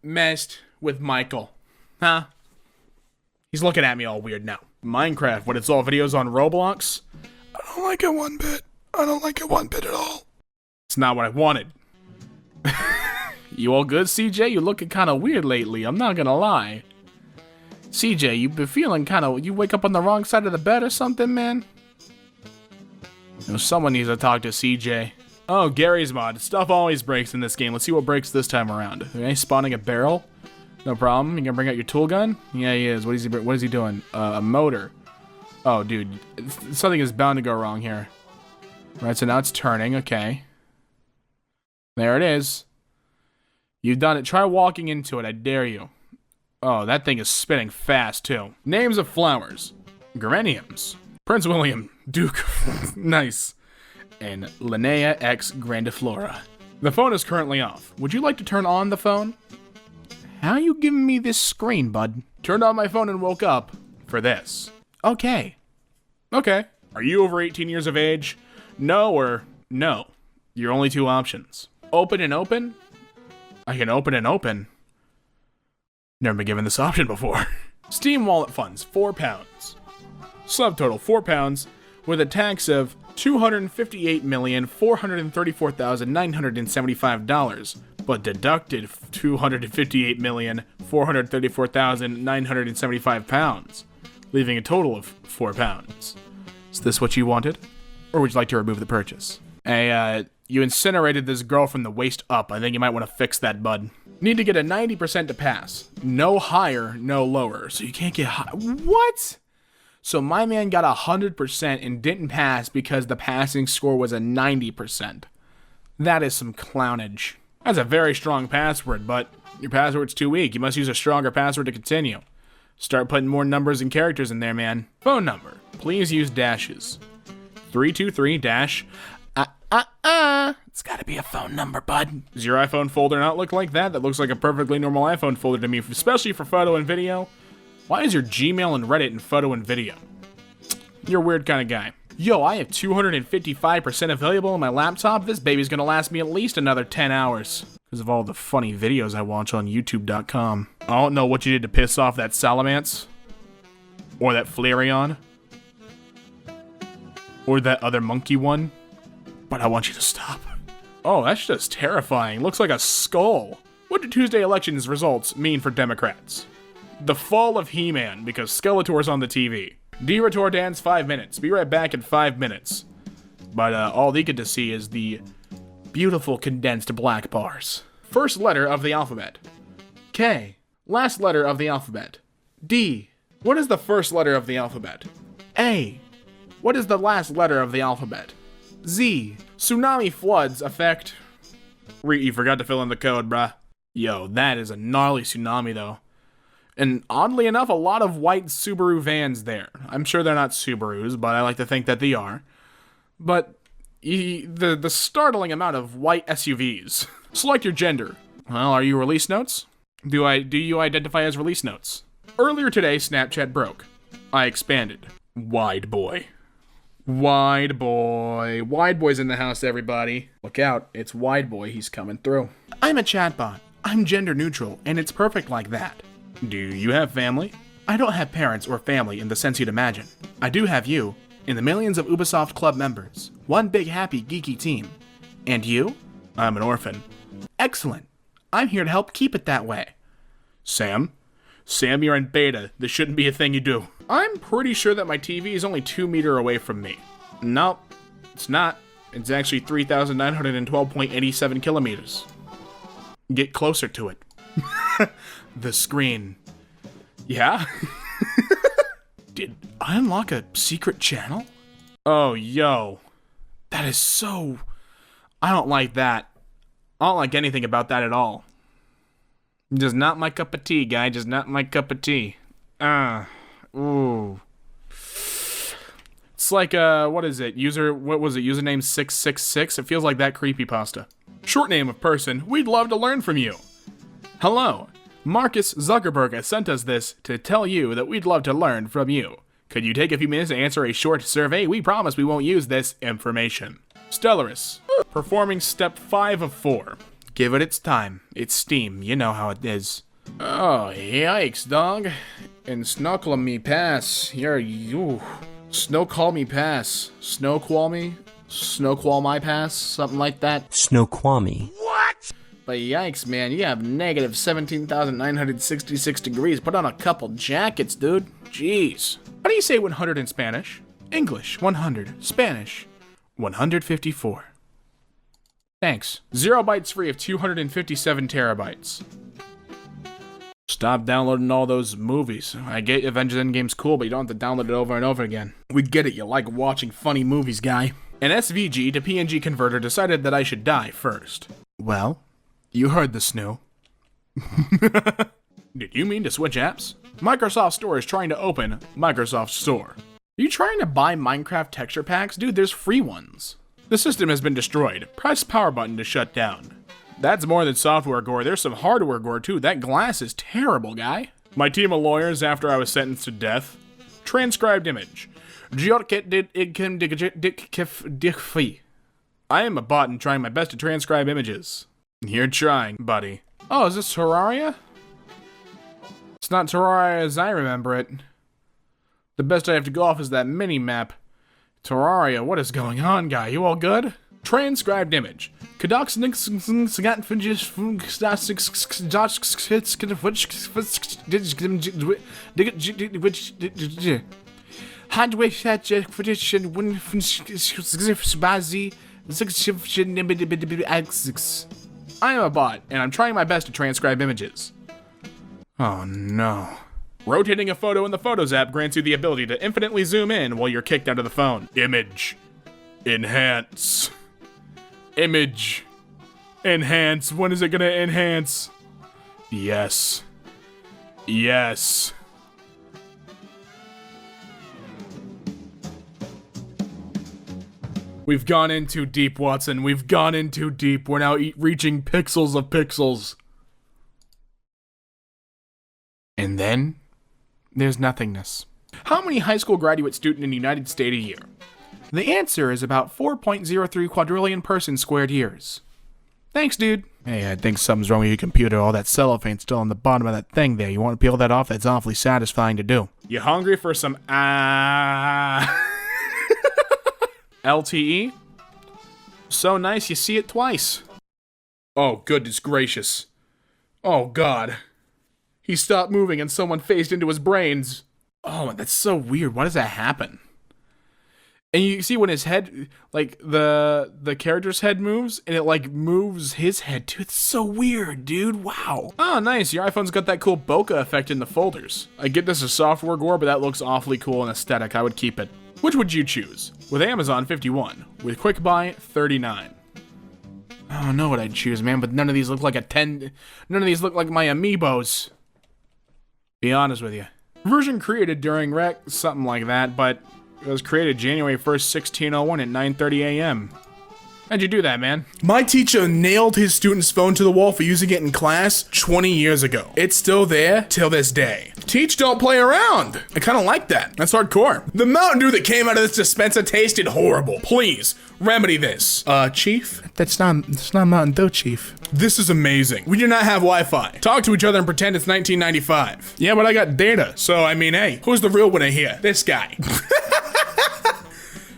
messed with Michael? Huh? He's looking at me all weird now. Minecraft, when it's all videos on Roblox? I don't like it one bit. I don't like it one bit at all. It's not what I wanted. You all good, CJ? You looking kind of weird lately, I'm not gonna lie. CJ, you been feeling kind of... You wake up on the wrong side of the bed or something, man? You know, someone needs to talk to CJ. Oh, Gary's mod. Stuff always breaks in this game. Let's see what breaks this time around. Okay, spawning a barrel. No problem. You gonna bring out your tool gun? Yeah, he is. What is he doing? A motor. Oh, dude. Something is bound to go wrong here. Right, so now it's turning. Okay. There it is. You've done it. Try walking into it. I dare you. Oh, that thing is spinning fast, too. Names of flowers. Geraniums. Prince William. Duke. Nice. And Linnea X Grandiflora. The phone is currently off. Would you like to turn on the phone? How you giving me this screen, bud? Turned on my phone and woke up for this. Okay. Okay. Are you over 18 years of age? No or no. Your only two options. Open and open? I can open and open. Never been given this option before. Steam wallet funds, £4. Subtotal, £4 with a tax of $258,434,975, but deducted £258,434,975, leaving a total of £4. Is this what you wanted? Or would you like to remove the purchase? Hey, you incinerated this girl from the waist up. I think you might want to fix that, bud. Need to get a 90% to pass. No higher, no lower. So you can't get high. What? So my man got 100% and didn't pass because the passing score was a 90%. That is some clownage. That's a very strong password, but your password's too weak. You must use a stronger password to continue. Start putting more numbers and characters in there, man. Phone number. Please use dashes. 323- It's gotta be a phone number, bud. Does your iPhone folder not look like that? That looks like a perfectly normal iPhone folder to me, especially for photo and video. Why is your Gmail and Reddit in photo and video? You're a weird kind of guy. Yo, I have 255% available on my laptop. This baby's gonna last me at least another 10 hours. Because of all the funny videos I watch on YouTube.com. I don't know what you did to piss off that Salamance. Or that Flareon. Or that other monkey one. But I want you to stop. Oh, that's just terrifying. Looks like a skull. What do Tuesday elections results mean for Democrats? The fall of He-Man, because Skeletor's on the TV. D-Retor dance 5 minutes. Be right back in 5 minutes. But all they get to see is the beautiful condensed black bars. First letter of the alphabet. K. Last letter of the alphabet. D. What is the first letter of the alphabet? A. What is the last letter of the alphabet? Z. Tsunami floods affect... You forgot to fill in the code, bruh. Yo, that is a gnarly tsunami, though. And oddly enough, a lot of white Subaru vans there. I'm sure they're not Subarus, but I like to think that they are. But the startling amount of white SUVs. Select your gender. Well, are you release notes? Do you identify as release notes? Earlier today, Snapchat broke. I expanded. Wide boy. Wide boy. Wide boy's in the house, everybody. Look out, it's wide boy, he's coming through. I'm a chatbot. I'm gender neutral, and it's perfect like that. Do you have family? I don't have parents or family in the sense you'd imagine. I do have you, and the millions of Ubisoft Club members. One big happy geeky team. And you? I'm an orphan. Excellent. I'm here to help keep it that way. Sam? Sam, you're in beta. This shouldn't be a thing you do. I'm pretty sure that my TV is only 2 meters away from me. Nope, it's not. It's actually 3,912.87 kilometers. Get closer to it. The screen. Yeah? Did I unlock a secret channel? Oh, yo. That is so... I don't like that. I don't like anything about that at all. Just not my cup of tea, guy. Just not my cup of tea. Ooh. It's like, what is it? What was it? Username 666? It feels like that creepypasta. Short name of person. We'd love to learn from you. Hello. Marcus Zuckerberg has sent us this to tell you that we'd love to learn from you. Could you take a few minutes to answer a short survey? We promise we won't use this information. Stellaris. Performing step 5 of 4. Give it its time. It's Steam. You know how it is. Oh, yikes, dog. And snuckle me pass. You. Snow call me pass. Snow qual me? Snow qual my pass? Something like that. Snoqualmie. But yikes, man, you have negative 17,966 degrees. Put on a couple jackets, dude. Jeez. How do you say 100 in Spanish? English, 100. Spanish, 154. Thanks. 0 bytes free of 257 terabytes. Stop downloading all those movies. I get Avengers Endgame's cool, but you don't have to download it over and over again. We get it, you like watching funny movies, guy. An SVG to PNG converter decided that I should die first. Well, you heard the snoo. Did you mean to switch apps? Microsoft Store is trying to open Microsoft Store. Are you trying to buy Minecraft texture packs? Dude, there's free ones. The system has been destroyed. Press power button to shut down. That's more than software gore. There's some hardware gore too. That glass is terrible, guy. My team of lawyers after I was sentenced to death. Transcribed image. I am a bot and trying my best to transcribe images. You're trying, buddy. Oh, is this Terraria? It's not Terraria as I remember it. The best I have to go off is that mini-map. Terraria, what is going on, guy? You all good? Transcribed image. I am a bot, and I'm trying my best to transcribe images. Oh no. Rotating a photo in the Photos app grants you the ability to infinitely zoom in while you're kicked out of the phone. Image. Enhance. Image. Enhance. When is it gonna enhance? Yes. Yes. We've gone in too deep, Watson. We've gone in too deep. We're now reaching pixels of pixels. And then, there's nothingness. How many high school graduate students in the United States a year? The answer is about 4.03 quadrillion person squared years. Thanks, dude. Hey, I think something's wrong with your computer. All that cellophane's still on the bottom of that thing there. You want to peel that off? That's awfully satisfying to do. You hungry for some LTE? So nice you see it twice. Oh, goodness gracious. Oh, God. He stopped moving and someone phased into his brains. Oh, that's so weird. Why does that happen? And you see when his head, like the character's head moves, and it like moves his head too. It's so weird, dude. Wow. Oh, nice. Your iPhone's got that cool bokeh effect in the folders. I get this as software gore, but that looks awfully cool and aesthetic. I would keep it. Which would you choose? With Amazon, 51. With Quick Buy, 39. I don't know what I'd choose, man, but none of these look like none of these look like my amiibos. Be honest with you. Version created during Rec, something like that, but it was created January 1st, 1601 at 9:30 a.m. How'd you do that, man? My teacher nailed his student's phone to the wall for using it in class 20 years ago. It's still there till this day. Teach, don't play around. I kind of like that. That's hardcore. The Mountain Dew that came out of this dispenser tasted horrible. Please, remedy this. Chief? That's not Mountain Dew, Chief. This is amazing. We do not have Wi-Fi. Talk to each other and pretend it's 1995. Yeah, but I got data. So, I mean, hey, who's the real winner here? This guy.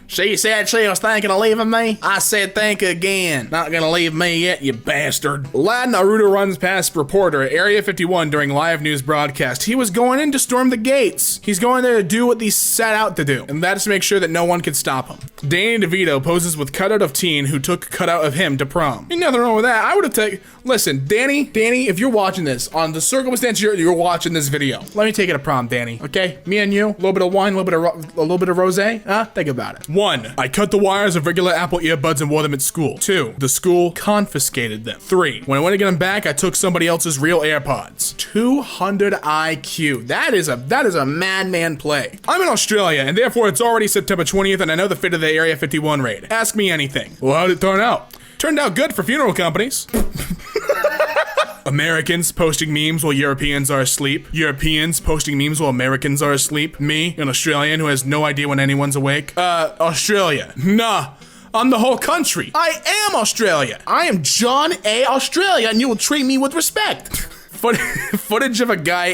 She said she was thinking of leaving me. I said think again. Not gonna leave me yet, you bastard. Lad Naruto runs past reporter at Area 51 during live news broadcast. He was going in to storm the gates. He's going there to do what he set out to do, and that is to make sure that no one can stop him. Danny DeVito poses with cutout of teen who took cutout of him to prom. Ain't nothing wrong with that. I would have taken. Listen, Danny, if you're watching this, on the circumstance you're watching this video, let me take you to prom, Danny. Okay, me and you, a little bit of wine, a little bit of rosé. Huh? Think about it. 1. I cut the wires of regular Apple earbuds and wore them at school. 2. The school confiscated them. 3. When I went to get them back, I took somebody else's real AirPods. 200 IQ. That is a madman play. I'm in Australia, and therefore it's already September 20th, and I know the fate of the Area 51 raid. Ask me anything. Well, how'd it turn out? Turned out good for funeral companies. Americans posting memes while Europeans are asleep. Europeans posting memes while Americans are asleep. Me, an Australian who has no idea when anyone's awake. Australia. Nah. I'm the whole country. I am Australia. I am John A. Australia, and you will treat me with respect. Footage of a guy...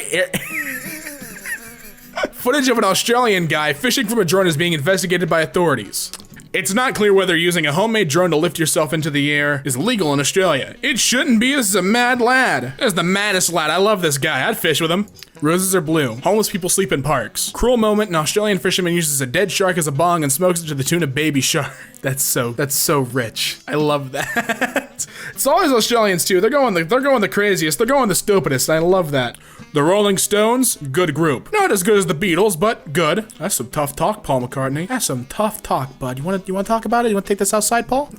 Footage of an Australian guy fishing from a drone is being investigated by authorities. It's not clear whether using a homemade drone to lift yourself into the air is legal in Australia. It shouldn't be. This is a mad lad. This is the maddest lad. I love this guy. I'd fish with him. Roses are blue. Homeless people sleep in parks. Cruel moment, an Australian fisherman uses a dead shark as a bong and smokes it to the tune of baby shark. That's so rich. I love that. It's always Australians too. They're going the craziest. They're going the stupidest. I love that. The Rolling Stones, good group. Not as good as the Beatles, but good. That's some tough talk, Paul McCartney. That's some tough talk, bud. You wanna talk about it? You wanna take this outside, Paul?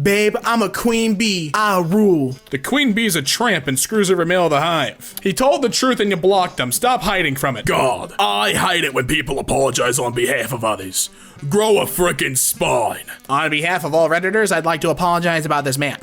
Babe, I'm a queen bee. I rule. The queen bee's a tramp and screws every male of the hive. He told the truth and you blocked him. Stop hiding from it. God, I hate it when people apologize on behalf of others. Grow a frickin' spine. On behalf of all Redditors, I'd like to apologize about this man.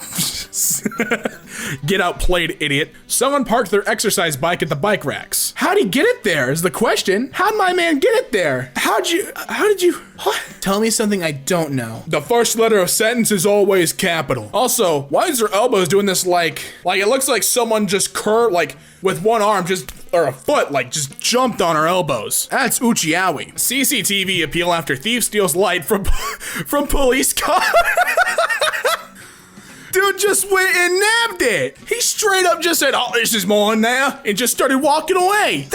Get outplayed, idiot. Someone parked their exercise bike at the bike racks. How'd he get it there is the question. How'd my man get it there? How did you, what? Tell me something I don't know. The first letter of sentence is always capital. Also, why is her elbows doing this like it looks like someone just curved, like with one arm or a foot, like just jumped on her elbows. That's Uchiawi. CCTV appeal after thief steals light from police car. Dude just went and nabbed it. He straight up just said, "Oh, this is mine now," and just started walking away.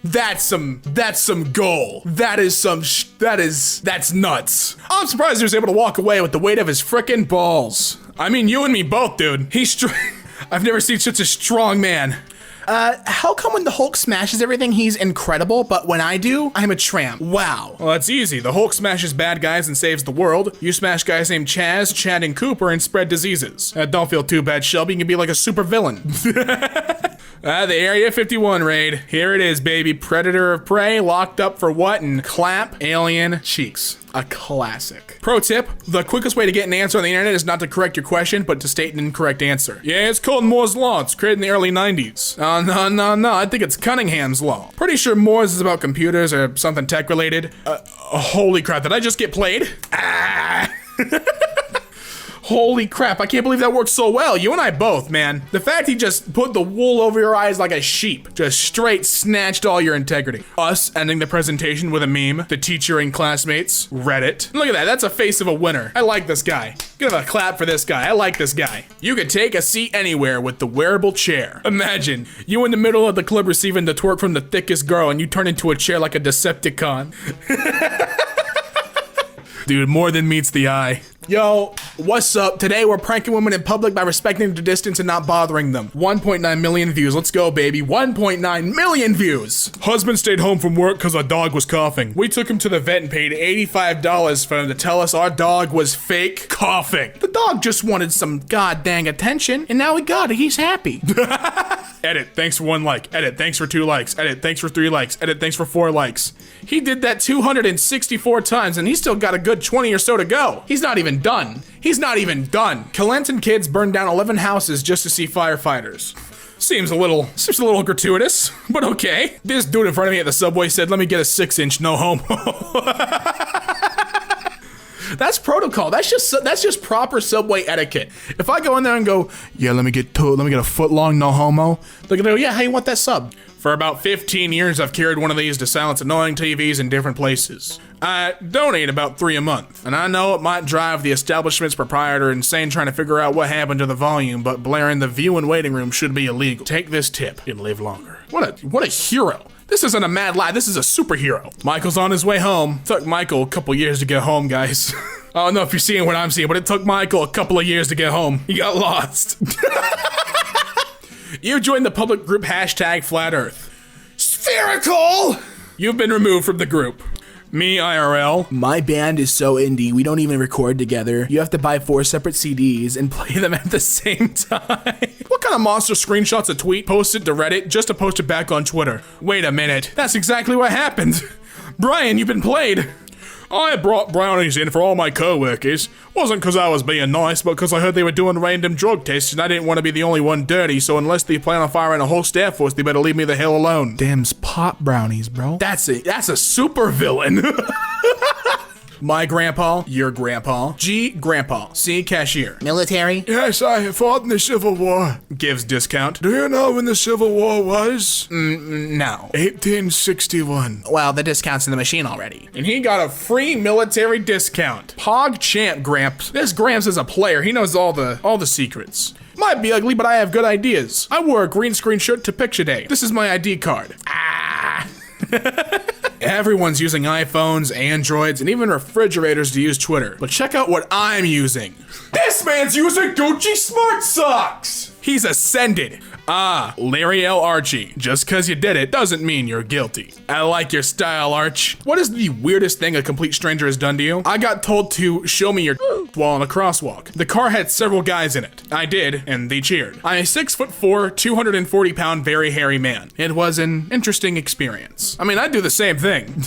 That's some goal. That's nuts. I'm surprised he was able to walk away with the weight of his frickin' balls. I mean, you and me both, dude. I've never seen such a strong man. How come when the Hulk smashes everything, he's incredible, but when I do, I'm a tramp? Wow. Well, that's easy. The Hulk smashes bad guys and saves the world. You smash guys named Chaz, Chad, and Cooper and spread diseases. Don't feel too bad, Shelby. You can be like a super villain. The Area 51 raid. Here it is, baby. Predator of prey, locked up for what? And clap alien cheeks. A classic. Pro tip, the quickest way to get an answer on the internet is not to correct your question, but to state an incorrect answer. Yeah, it's called Moore's Law. It's created in the early 90s. No. I think it's Cunningham's Law. Pretty sure Moore's is about computers or something tech related. Holy crap, did I just get played? Ah. Holy crap, I can't believe that worked so well. You and I both, man. The fact he just put the wool over your eyes like a sheep, just straight snatched all your integrity. Us ending the presentation with a meme, the teacher and classmates, Reddit. Look at that, that's a face of a winner. I like this guy. Give a clap for this guy, I like this guy. You could take a seat anywhere with the wearable chair. Imagine, you in the middle of the club receiving the twerk from the thickest girl and you turn into a chair like a Decepticon. Dude, more than meets the eye. Yo, what's up? Today we're pranking women in public by respecting their distance and not bothering them. 1.9 million views. Let's go, baby. 1.9 million views. Husband stayed home from work because our dog was coughing. We took him to the vet and paid $85 for him to tell us our dog was fake coughing. The dog just wanted some goddamn attention, and now we got it. He's happy. Edit, thanks for 1 like. Edit, thanks for 2 likes. Edit, thanks for 3 likes. Edit, thanks for 4 likes. He did that 264 times, and he's still got a good 20 or so to go. He's not even done. He's not even done. Kelantan kids burned down 11 houses just to see firefighters. Seems a little gratuitous, but okay. This dude in front of me at the subway said, "Let me get a 6-inch, no homo." That's protocol. That's just proper subway etiquette. If I go in there and go, "Yeah, let me get a foot long, no homo," they're gonna go, "Yeah, how you want that sub?" For about 15 years, I've carried one of these to silence annoying TVs in different places. I donate about 3 a month, and I know it might drive the establishment's proprietor insane trying to figure out what happened to the volume, but blaring the view and waiting room should be illegal. Take this tip and live longer. What a hero. This isn't a mad lie, this is a superhero. Michael's on his way home. Took Michael a couple years to get home, guys. I don't know if you're seeing what I'm seeing, but it took Michael a couple of years to get home. He got lost. You joined the public group hashtag Flat Earth. Spherical! You've been removed from the group. Me, IRL. My band is so indie, we don't even record together. You have to buy 4 separate CDs and play them at the same time. What kind of monster screenshots a tweet, post it to Reddit, just to post it back on Twitter? Wait a minute, that's exactly what happened. Brian, you've been played. I brought brownies in for all my co-workers. Wasn't because I was being nice, but because I heard they were doing random drug tests and I didn't want to be the only one dirty, so unless they plan on firing a whole staff force, they better leave me the hell alone. Them's pop brownies, bro. That's a super villain. My grandpa, your grandpa. G, grandpa. C, cashier. Military? Yes, I fought in the Civil War. Gives discount. Do you know when the Civil War was? No. 1861. Well, the discount's in the machine already. And he got a free military discount. Pog champ Gramps. This Gramps is a player. He knows all the secrets. Might be ugly, but I have good ideas. I wore a green screen shirt to picture day. This is my ID card. Ah. Everyone's using iPhones, Androids, and even refrigerators to use Twitter. But check out what I'm using. This man's using Gucci Smart Socks! He's ascended. Ah, Larry L. Archie. Just cause you did it doesn't mean you're guilty. I like your style, Arch. What is the weirdest thing a complete stranger has done to you? I got told to show me your while on a crosswalk. The car had several guys in it. I did, and they cheered. I'm a 6'4", 240-pound, very hairy man. It was an interesting experience. I mean, I'd do the same thing.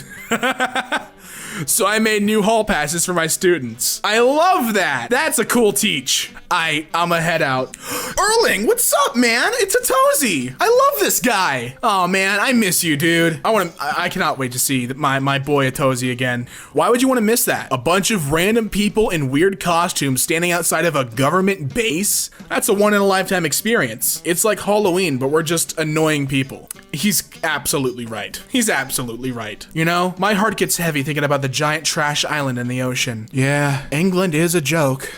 So I made new hall passes for my students. I love that. That's a cool teach. I'ma head out. Erling, what's up, man? It's Atozy. I love this guy. Oh man, I miss you, dude. I cannot wait to see my boy Atozy again. Why would you want to miss that? A bunch of random people in weird costumes standing outside of a government base? That's a one-in-a-lifetime experience. It's like Halloween, but we're just annoying people. He's absolutely right. He's absolutely right. You know, my heart gets heavy thinking about the giant trash island in the ocean. Yeah, England is a joke.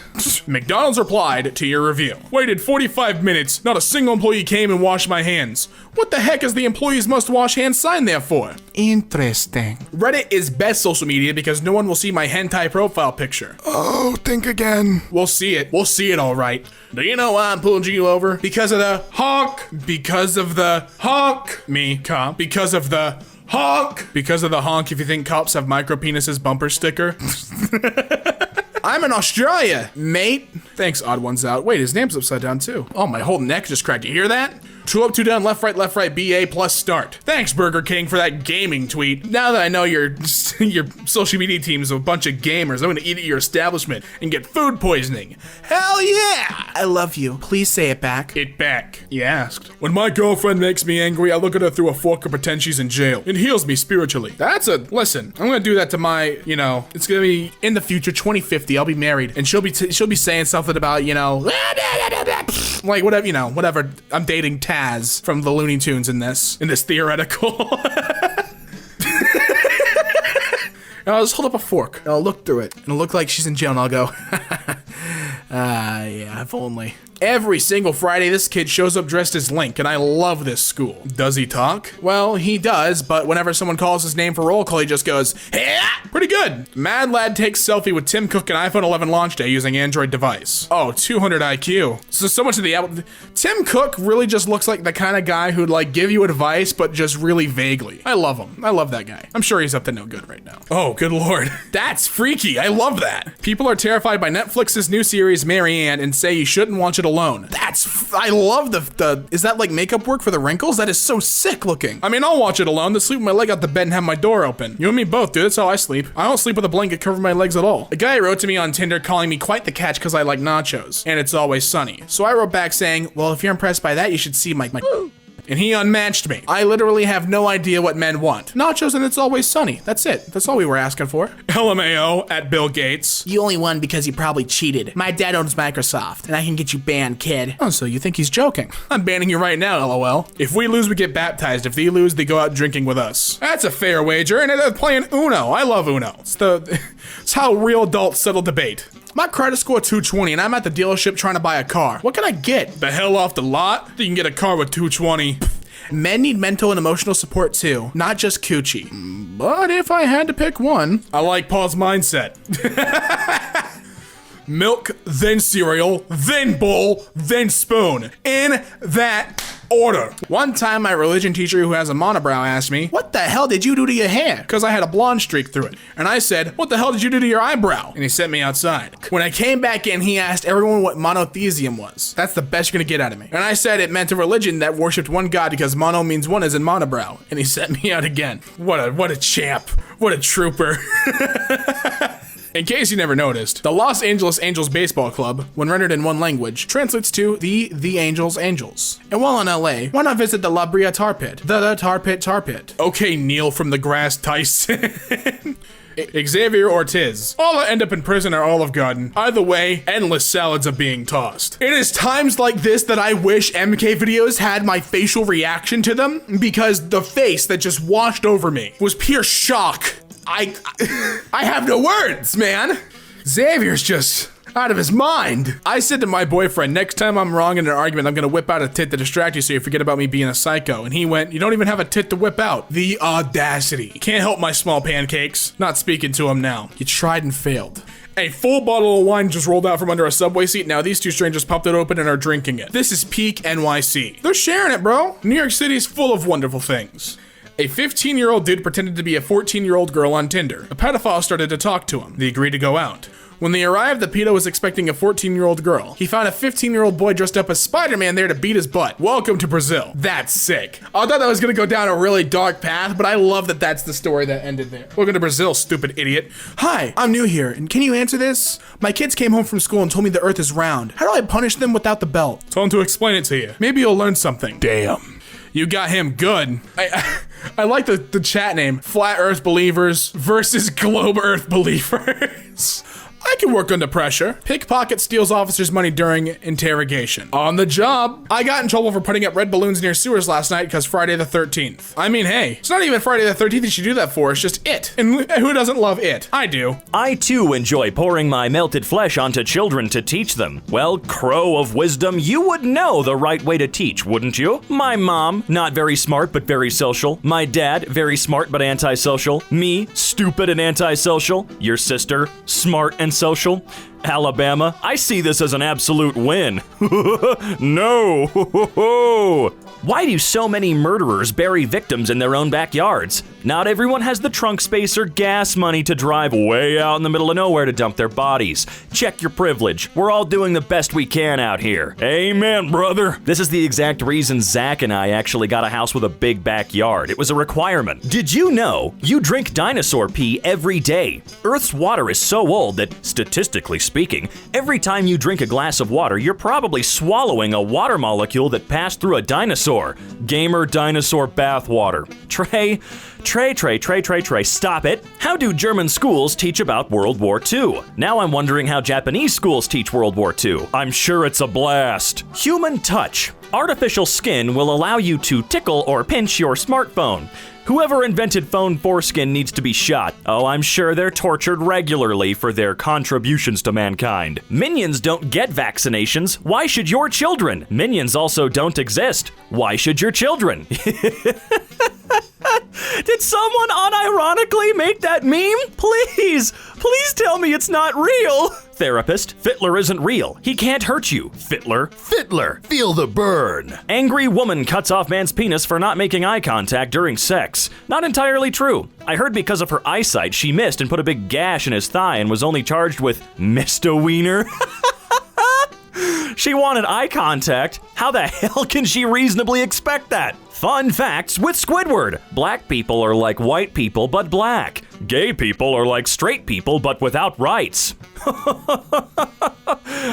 McDonald's replied to your review. Waited 45 minutes, not a single employee came and washed my hands. What the heck is the employees must wash hands sign there for? Interesting. Reddit is best social media because no one will see my hentai profile picture. Oh, think again. We'll see it. We'll see it all right. Do you know why I pulled you over? Because of the honk. Because of the honk. Me, cop. Because of the honk. Because of the honk if you think cops have micro penises bumper sticker. I'm in Australia, mate. Thanks, Odd Ones Out. Wait, his name's upside down too. Oh, my whole neck just cracked. You hear that? 2 up, 2 down, left, right, BA plus start. Thanks, Burger King, for that gaming tweet. Now that I know your social media team's a bunch of gamers, I'm gonna eat at your establishment and get food poisoning. Hell yeah! I love you. Please say it back. It back. You asked. When my girlfriend makes me angry, I look at her through a fork and pretend she's in jail. It heals me spiritually. Listen, I'm gonna do that to my, it's gonna be in the future, 2050, I'll be married, and she'll be saying something about, like whatever, I'm dating Taz from the Looney Tunes in this theoretical. And I'll just hold up a fork, and I'll look through it, and it'll look like she's in jail, and I'll go, Yeah, if only. Every single Friday, this kid shows up dressed as Link, and I love this school. Does he talk? Well, he does, but whenever someone calls his name for roll call, he just goes, hey! Pretty good. Mad Lad takes selfie with Tim Cook and iPhone 11 launch day using Android device. Oh, 200 IQ. So much of the Apple. Tim Cook really just looks like the kind of guy who'd like give you advice, but just really vaguely. I love him. I love that guy. I'm sure he's up to no good right now. Oh, good lord. That's freaky. I love that. People are terrified by Netflix's new series, Marianne, and say you shouldn't watch it alone. I love the is that like makeup work for the wrinkles? That is so sick looking. I mean, I'll watch it alone, to sleep with my leg out the bed and have my door open. You and me both, dude. That's how I sleep. I don't sleep with a blanket covering my legs at all. A guy wrote to me on Tinder calling me quite the catch because I like nachos, and it's always sunny. So I wrote back saying, well, if you're impressed by that, you should see my and he unmatched me. I literally have no idea what men want. Nachos and it's always sunny. That's it. That's all we were asking for. LMAO at Bill Gates. You only won because you probably cheated. My dad owns Microsoft, and I can get you banned, kid. Oh, so you think he's joking? I'm banning you right now, LOL. If we lose, we get baptized. If they lose, they go out drinking with us. That's a fair wager, and they're playing Uno. I love Uno. It's how real adults settle debate. My credit score 220 and I'm at the dealership trying to buy a car. What can I get? The hell off the lot? You can get a car with 220. Men need mental and emotional support too, not just coochie. But if I had to pick one, I like Paul's mindset. Milk, then cereal, then bowl, then spoon. In that order. One time, my religion teacher who has a monobrow asked me, what the hell did you do to your hair? Because I had a blonde streak through it. And I said, what the hell did you do to your eyebrow? And he sent me outside. When I came back in, he asked everyone what monotheism was. That's the best you're gonna get out of me. And I said it meant a religion that worshipped one god because mono means one as in monobrow. And he sent me out again. What a champ. What a trooper. In case you never noticed, the Los Angeles Angels Baseball Club, when rendered in one language, translates to the Angels Angels. And while in LA, why not visit the La Brea Tar Pit? The Tar Pit. Okay, Neil from the Grass Tyson. Xavier Ortiz. All that end up in prison or Olive Garden. Either way, endless salads are being tossed. It is times like this that I wish MK videos had my facial reaction to them, because the face that just washed over me was pure shock. I have no words, man. Xavier's just out of his mind. I said to my boyfriend, next time I'm wrong in an argument, I'm gonna whip out a tit to distract you so you forget about me being a psycho. And he went, you don't even have a tit to whip out. The audacity. Can't help my small pancakes. Not speaking to him now. You tried and failed. A full bottle of wine just rolled out from under a subway seat. Now these two strangers popped it open and are drinking it. This is peak NYC. They're sharing it, bro. New York City's full of wonderful things. A 15-year-old dude pretended to be a 14-year-old girl on Tinder. A pedophile started to talk to him. They agreed to go out. When they arrived, the pedo was expecting a 14-year-old girl. He found a 15-year-old boy dressed up as Spider-Man there to beat his butt. Welcome to Brazil. That's sick. I thought that was gonna go down a really dark path, but I love that that's the story that ended there. Welcome to Brazil, stupid idiot. Hi, I'm new here, and can you answer this? My kids came home from school and told me the earth is round. How do I punish them without the belt? Tell them to explain it to you. Maybe you'll learn something. Damn. You got him good. I like the chat name. Flat Earth Believers versus Globe Earth Believers. I can work under pressure. Pickpocket steals officer's money during interrogation. On the job. I got in trouble for putting up red balloons near sewers last night because Friday the 13th. I mean, hey, it's not even Friday the 13th you should do that for. It's just It. And who doesn't love It? I do. I too enjoy pouring my melted flesh onto children to teach them. Well, crow of wisdom, you would know the right way to teach, wouldn't you? My mom, not very smart but very social. My dad, very smart but antisocial. Me, stupid and antisocial. Your sister, smart and social. Alabama, I see this as an absolute win. No. Why do so many murderers bury victims in their own backyards? Not everyone has the trunk space or gas money to drive way out in the middle of nowhere to dump their bodies. Check your privilege. We're all doing the best we can out here. Amen, brother. This is the exact reason Zach and I actually got a house with a big backyard. It was a requirement. Did you know you drink dinosaur pee every day? Earth's water is so old that, statistically speaking, every time you drink a glass of water, you're probably swallowing a water molecule that passed through a dinosaur. Gamer dinosaur bathwater. Trey, stop it. How do German schools teach about World War II? Now I'm wondering how Japanese schools teach World War II. I'm sure it's a blast. Human touch. Artificial skin will allow you to tickle or pinch your smartphone. Whoever invented phone foreskin needs to be shot. Oh, I'm sure they're tortured regularly for their contributions to mankind. Minions don't get vaccinations. Why should your children? Minions also don't exist. Why should your children? Did someone unironically make that meme? Please tell me it's not real. Therapist, Fittler isn't real. He can't hurt you. Fittler, feel the burn. Angry woman cuts off man's penis for not making eye contact during sex. Not entirely true. I heard because of her eyesight, she missed and put a big gash in his thigh and was only charged with misdemeanor. She wanted eye contact. How the hell can she reasonably expect that? Fun facts with Squidward. Black people are like white people, but black. Gay people are like straight people, but without rights.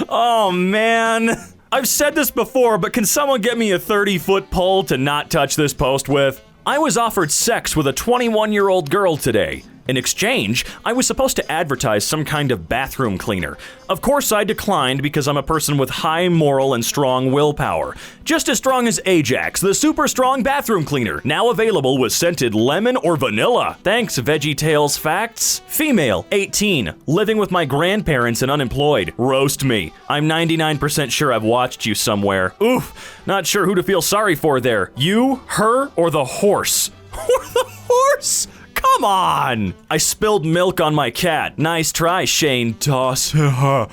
Oh, man. I've said this before, but can someone get me a 30-foot pole to not touch this post with? I was offered sex with a 21-year-old girl today. In exchange, I was supposed to advertise some kind of bathroom cleaner. Of course, I declined because I'm a person with high moral and strong willpower. Just as strong as Ajax, the super strong bathroom cleaner, now available with scented lemon or vanilla. Thanks, VeggieTales Facts. Female, 18, living with my grandparents and unemployed. Roast me. I'm 99% sure I've watched you somewhere. Oof, not sure who to feel sorry for there. You, her, or the horse? Or the horse? Come on! I spilled milk on my cat. Nice try, Shane Toss. No.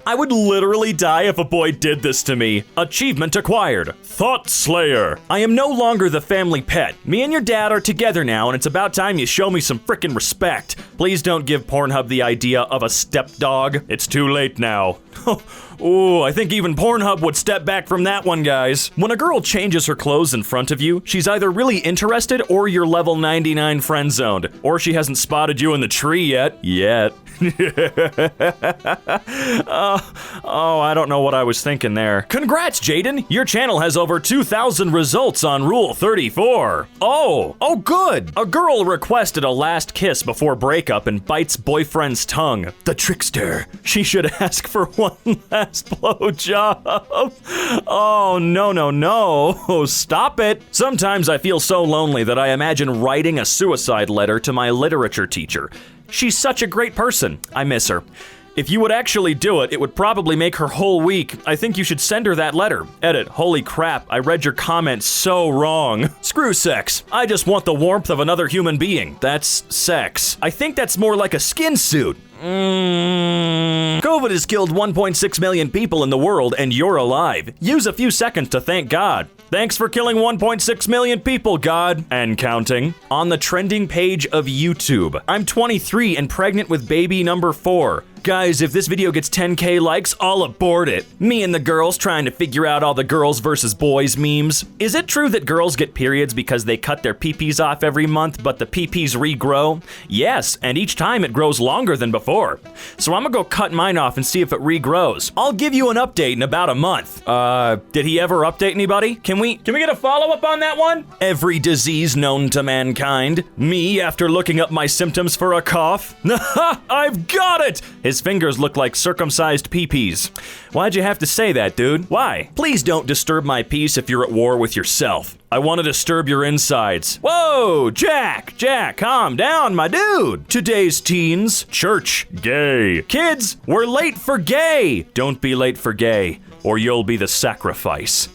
I would literally die if a boy did this to me. Achievement acquired. Thought Slayer. I am no longer the family pet. Me and your dad are together now, and it's about time you show me some frickin' respect. Please don't give Pornhub the idea of a stepdog. It's too late now. Ooh, I think even Pornhub would step back from that one, guys. When a girl changes her clothes in front of you, she's either really interested or you're level 99 friend zoned. Or she hasn't spotted you in the tree yet. Oh, I don't know what I was thinking there. Congrats, Jaden! Your channel has over 2,000 results on Rule 34. Oh, good! A girl requested a last kiss before breakup and bites boyfriend's tongue. The trickster. She should ask for one last blowjob. Oh, no. Stop it! Sometimes I feel so lonely that I imagine writing a suicide letter to my literature teacher. She's such a great person. I miss her. If you would actually do it, it would probably make her whole week. I think you should send her that letter. Edit. Holy crap, I read your comment so wrong. Screw sex. I just want the warmth of another human being. That's sex. I think that's more like a skin suit. COVID has killed 1.6 million people in the world, and you're alive. Use a few seconds to thank God. Thanks for killing 1.6 million people, God. And counting. On the trending page of YouTube. I'm 23 and pregnant with baby number 4. Guys, if this video gets 10K likes, I'll abort it. Me and the girls trying to figure out all the girls versus boys memes. Is it true that girls get periods because they cut their peepees off every month, but the peepees regrow? Yes, and each time it grows longer than before. So I'm gonna go cut mine off and see if it regrows. I'll give you an update in about a month. Did he ever update anybody? Can we get a follow-up on that one? Every disease known to mankind. Me after looking up my symptoms for a cough. I've got it! His fingers look like circumcised peepees. Why'd you have to say that, dude? Why? Please don't disturb my peace if you're at war with yourself. I want to disturb your insides. Whoa, Jack, calm down, my dude. Today's teens, church, gay. Kids, we're late for gay. Don't be late for gay, or you'll be the sacrifice.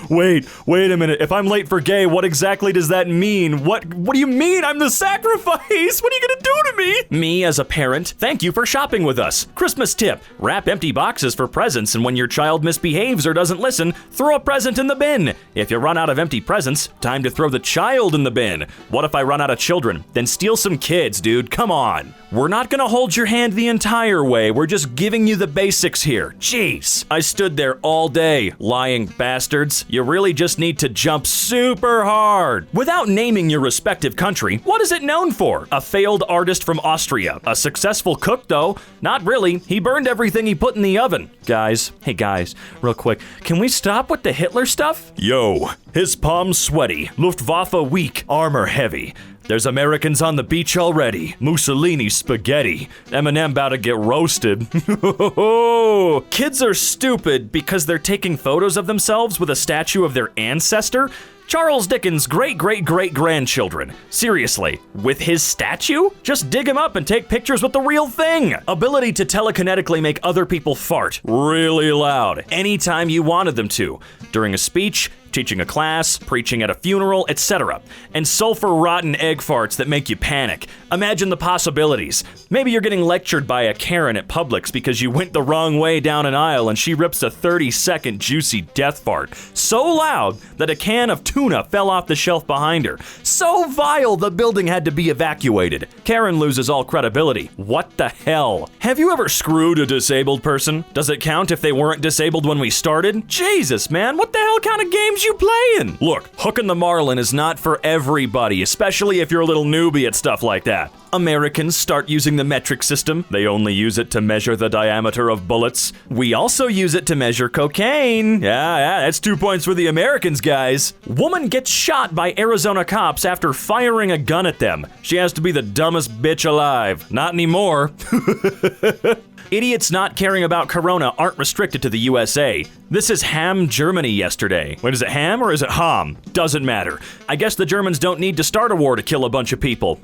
Wait a minute. If I'm late for gay, what exactly does that mean? What do you mean I'm the sacrifice? What are you gonna do to me? Me as a parent, thank you for shopping with us. Christmas tip, wrap empty boxes for presents, and when your child misbehaves or doesn't listen, throw a present in the bin. If you run out of empty presents, time to throw the child in the bin. What if I run out of children? Then steal some kids, dude, come on. We're not gonna hold your hand the entire way, we're just giving you the basics here. Jeez, I stood there all day, lying bastards. You really just need to jump super hard. Without naming your respective country, what is it known for? A failed artist from Austria. A successful cook, though? Not really. He burned everything he put in the oven. Guys, hey guys, real quick, can we stop with the Hitler stuff? Yo, His palms sweaty, Luftwaffe weak, armor heavy. There's Americans on the beach already. Mussolini spaghetti. Eminem about to get roasted. Kids are stupid because they're taking photos of themselves with a statue of their ancestor. Charles Dickens' great-great-great-grandchildren. Seriously, with his statue? Just dig him up and take pictures with the real thing. Ability to telekinetically make other people fart really loud anytime you wanted them to. During a speech, teaching a class, preaching at a funeral, etc. And sulfur-rotten egg farts that make you panic. Imagine the possibilities. Maybe you're getting lectured by a Karen at Publix because you went the wrong way down an aisle and she rips a 30-second juicy death fart. So loud that a can of tuna fell off the shelf behind her. So vile the building had to be evacuated. Karen loses all credibility. What the hell? Have you ever screwed a disabled person? Does it count if they weren't disabled when we started? Jesus, man, what the hell kind of games you playing? Look, hooking the marlin is not for everybody, especially if you're a little newbie at stuff like that. Americans start using the metric system. They only use it to measure the diameter of bullets. We also use it to measure cocaine. Yeah, that's 2 points for the Americans, guys. Woman gets shot by Arizona cops after firing a gun at them. She has to be the dumbest bitch alive. Not anymore. Idiots not caring about Corona aren't restricted to the USA. This is Ham, Germany yesterday. Wait, is it Ham or is it Ham? Doesn't matter. I guess the Germans don't need to start a war to kill a bunch of people.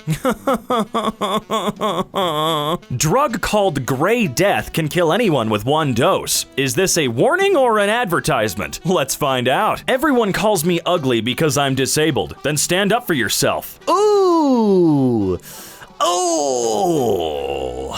Drug called Gray Death can kill anyone with one dose. Is this a warning or an advertisement? Let's find out. Everyone calls me ugly because I'm disabled. Then stand up for yourself. Ooh. Oh.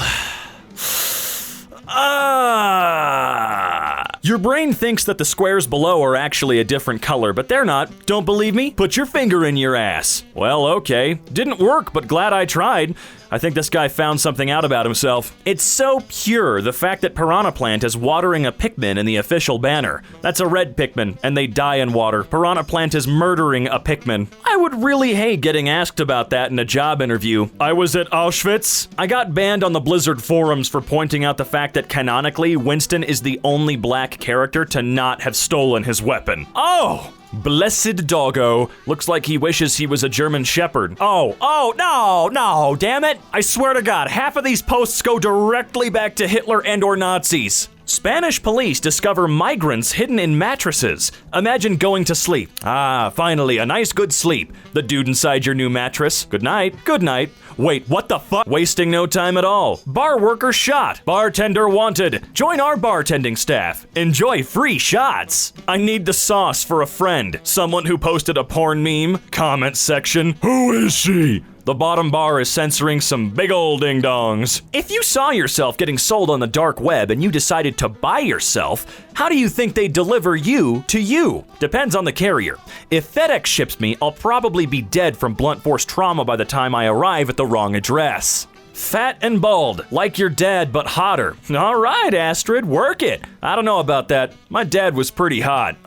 Your brain thinks that the squares below are actually a different color, but they're not. Don't believe me? Put your finger in your ass. Well, okay. Didn't work, but glad I tried. I think this guy found something out about himself. It's so pure, the fact that Piranha Plant is watering a Pikmin in the official banner. That's a red Pikmin, and they die in water. Piranha Plant is murdering a Pikmin. I would really hate getting asked about that in a job interview. I was at Auschwitz. I got banned on the Blizzard forums for pointing out the fact that canonically, Winston is the only black character to not have stolen his weapon. Oh! Blessed doggo. Looks like he wishes he was a German Shepherd. Oh, no, damn it. I swear to God, half of these posts go directly back to Hitler and or Nazis. Spanish police discover migrants hidden in mattresses. Imagine going to sleep. Finally, a nice good sleep. The dude inside your new mattress. Good night, good night. Wait, what the fuck? Wasting no time at all. Bar worker shot. Bartender wanted. Join our bartending staff. Enjoy free shots. I need the sauce for a friend. Someone who posted a porn meme. Comment section. Who is she? The bottom bar is censoring some big ol' ding-dongs. If you saw yourself getting sold on the dark web and you decided to buy yourself, how do you think they deliver you to you? Depends on the carrier. If FedEx ships me, I'll probably be dead from blunt force trauma by the time I arrive at the wrong address. Fat and bald, like your dad but hotter. All right, Astrid, work it. I don't know about that. My dad was pretty hot.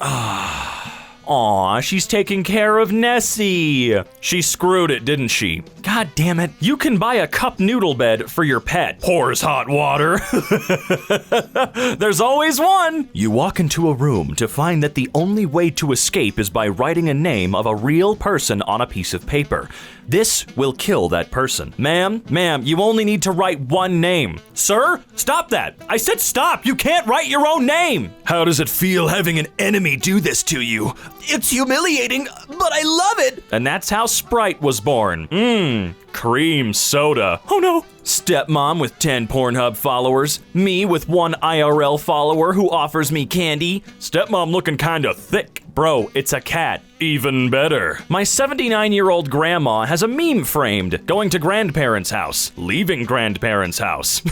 Aw, she's taking care of Nessie. She screwed it, didn't she? God damn it. You can buy a cup noodle bed for your pet. Pours hot water. There's always one. You walk into a room to find that the only way to escape is by writing a name of a real person on a piece of paper. This will kill that person. Ma'am, you only need to write one name. Sir, stop that. I said stop. You can't write your own name. How does it feel having an enemy do this to you? It's humiliating, but I love it. And that's how Sprite was born. Cream soda. Oh no. Stepmom with 10 Pornhub followers. Me with 1 IRL follower who offers me candy. Stepmom looking kinda thick. Bro, it's a cat. Even better. My 79-year-old grandma has a meme framed. Going to grandparents' house. Leaving grandparents' house.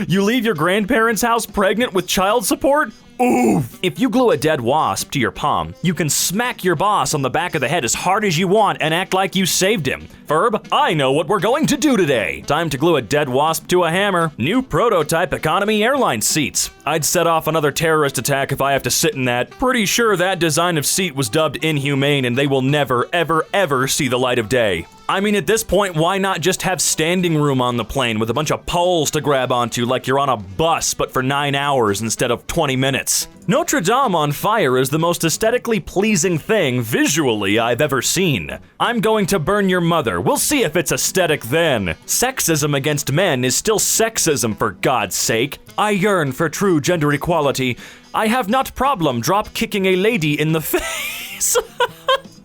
You leave your grandparents' house pregnant with child support? Oof. If you glue a dead wasp to your palm, you can smack your boss on the back of the head as hard as you want and act like you saved him. Ferb, I know what we're going to do today. Time to glue a dead wasp to a hammer. New prototype economy airline seats. I'd set off another terrorist attack if I have to sit in that. Pretty sure that design of seat was dubbed inhumane and they will never, ever, ever see the light of day. I mean, at this point, why not just have standing room on the plane with a bunch of poles to grab onto like you're on a bus, but for 9 hours instead of 20 minutes? Notre Dame on fire is the most aesthetically pleasing thing visually I've ever seen. I'm going to burn your mother. We'll see if it's aesthetic then. Sexism against men is still sexism, for God's sake. I yearn for true gender equality. I have not problem drop kicking a lady in the face.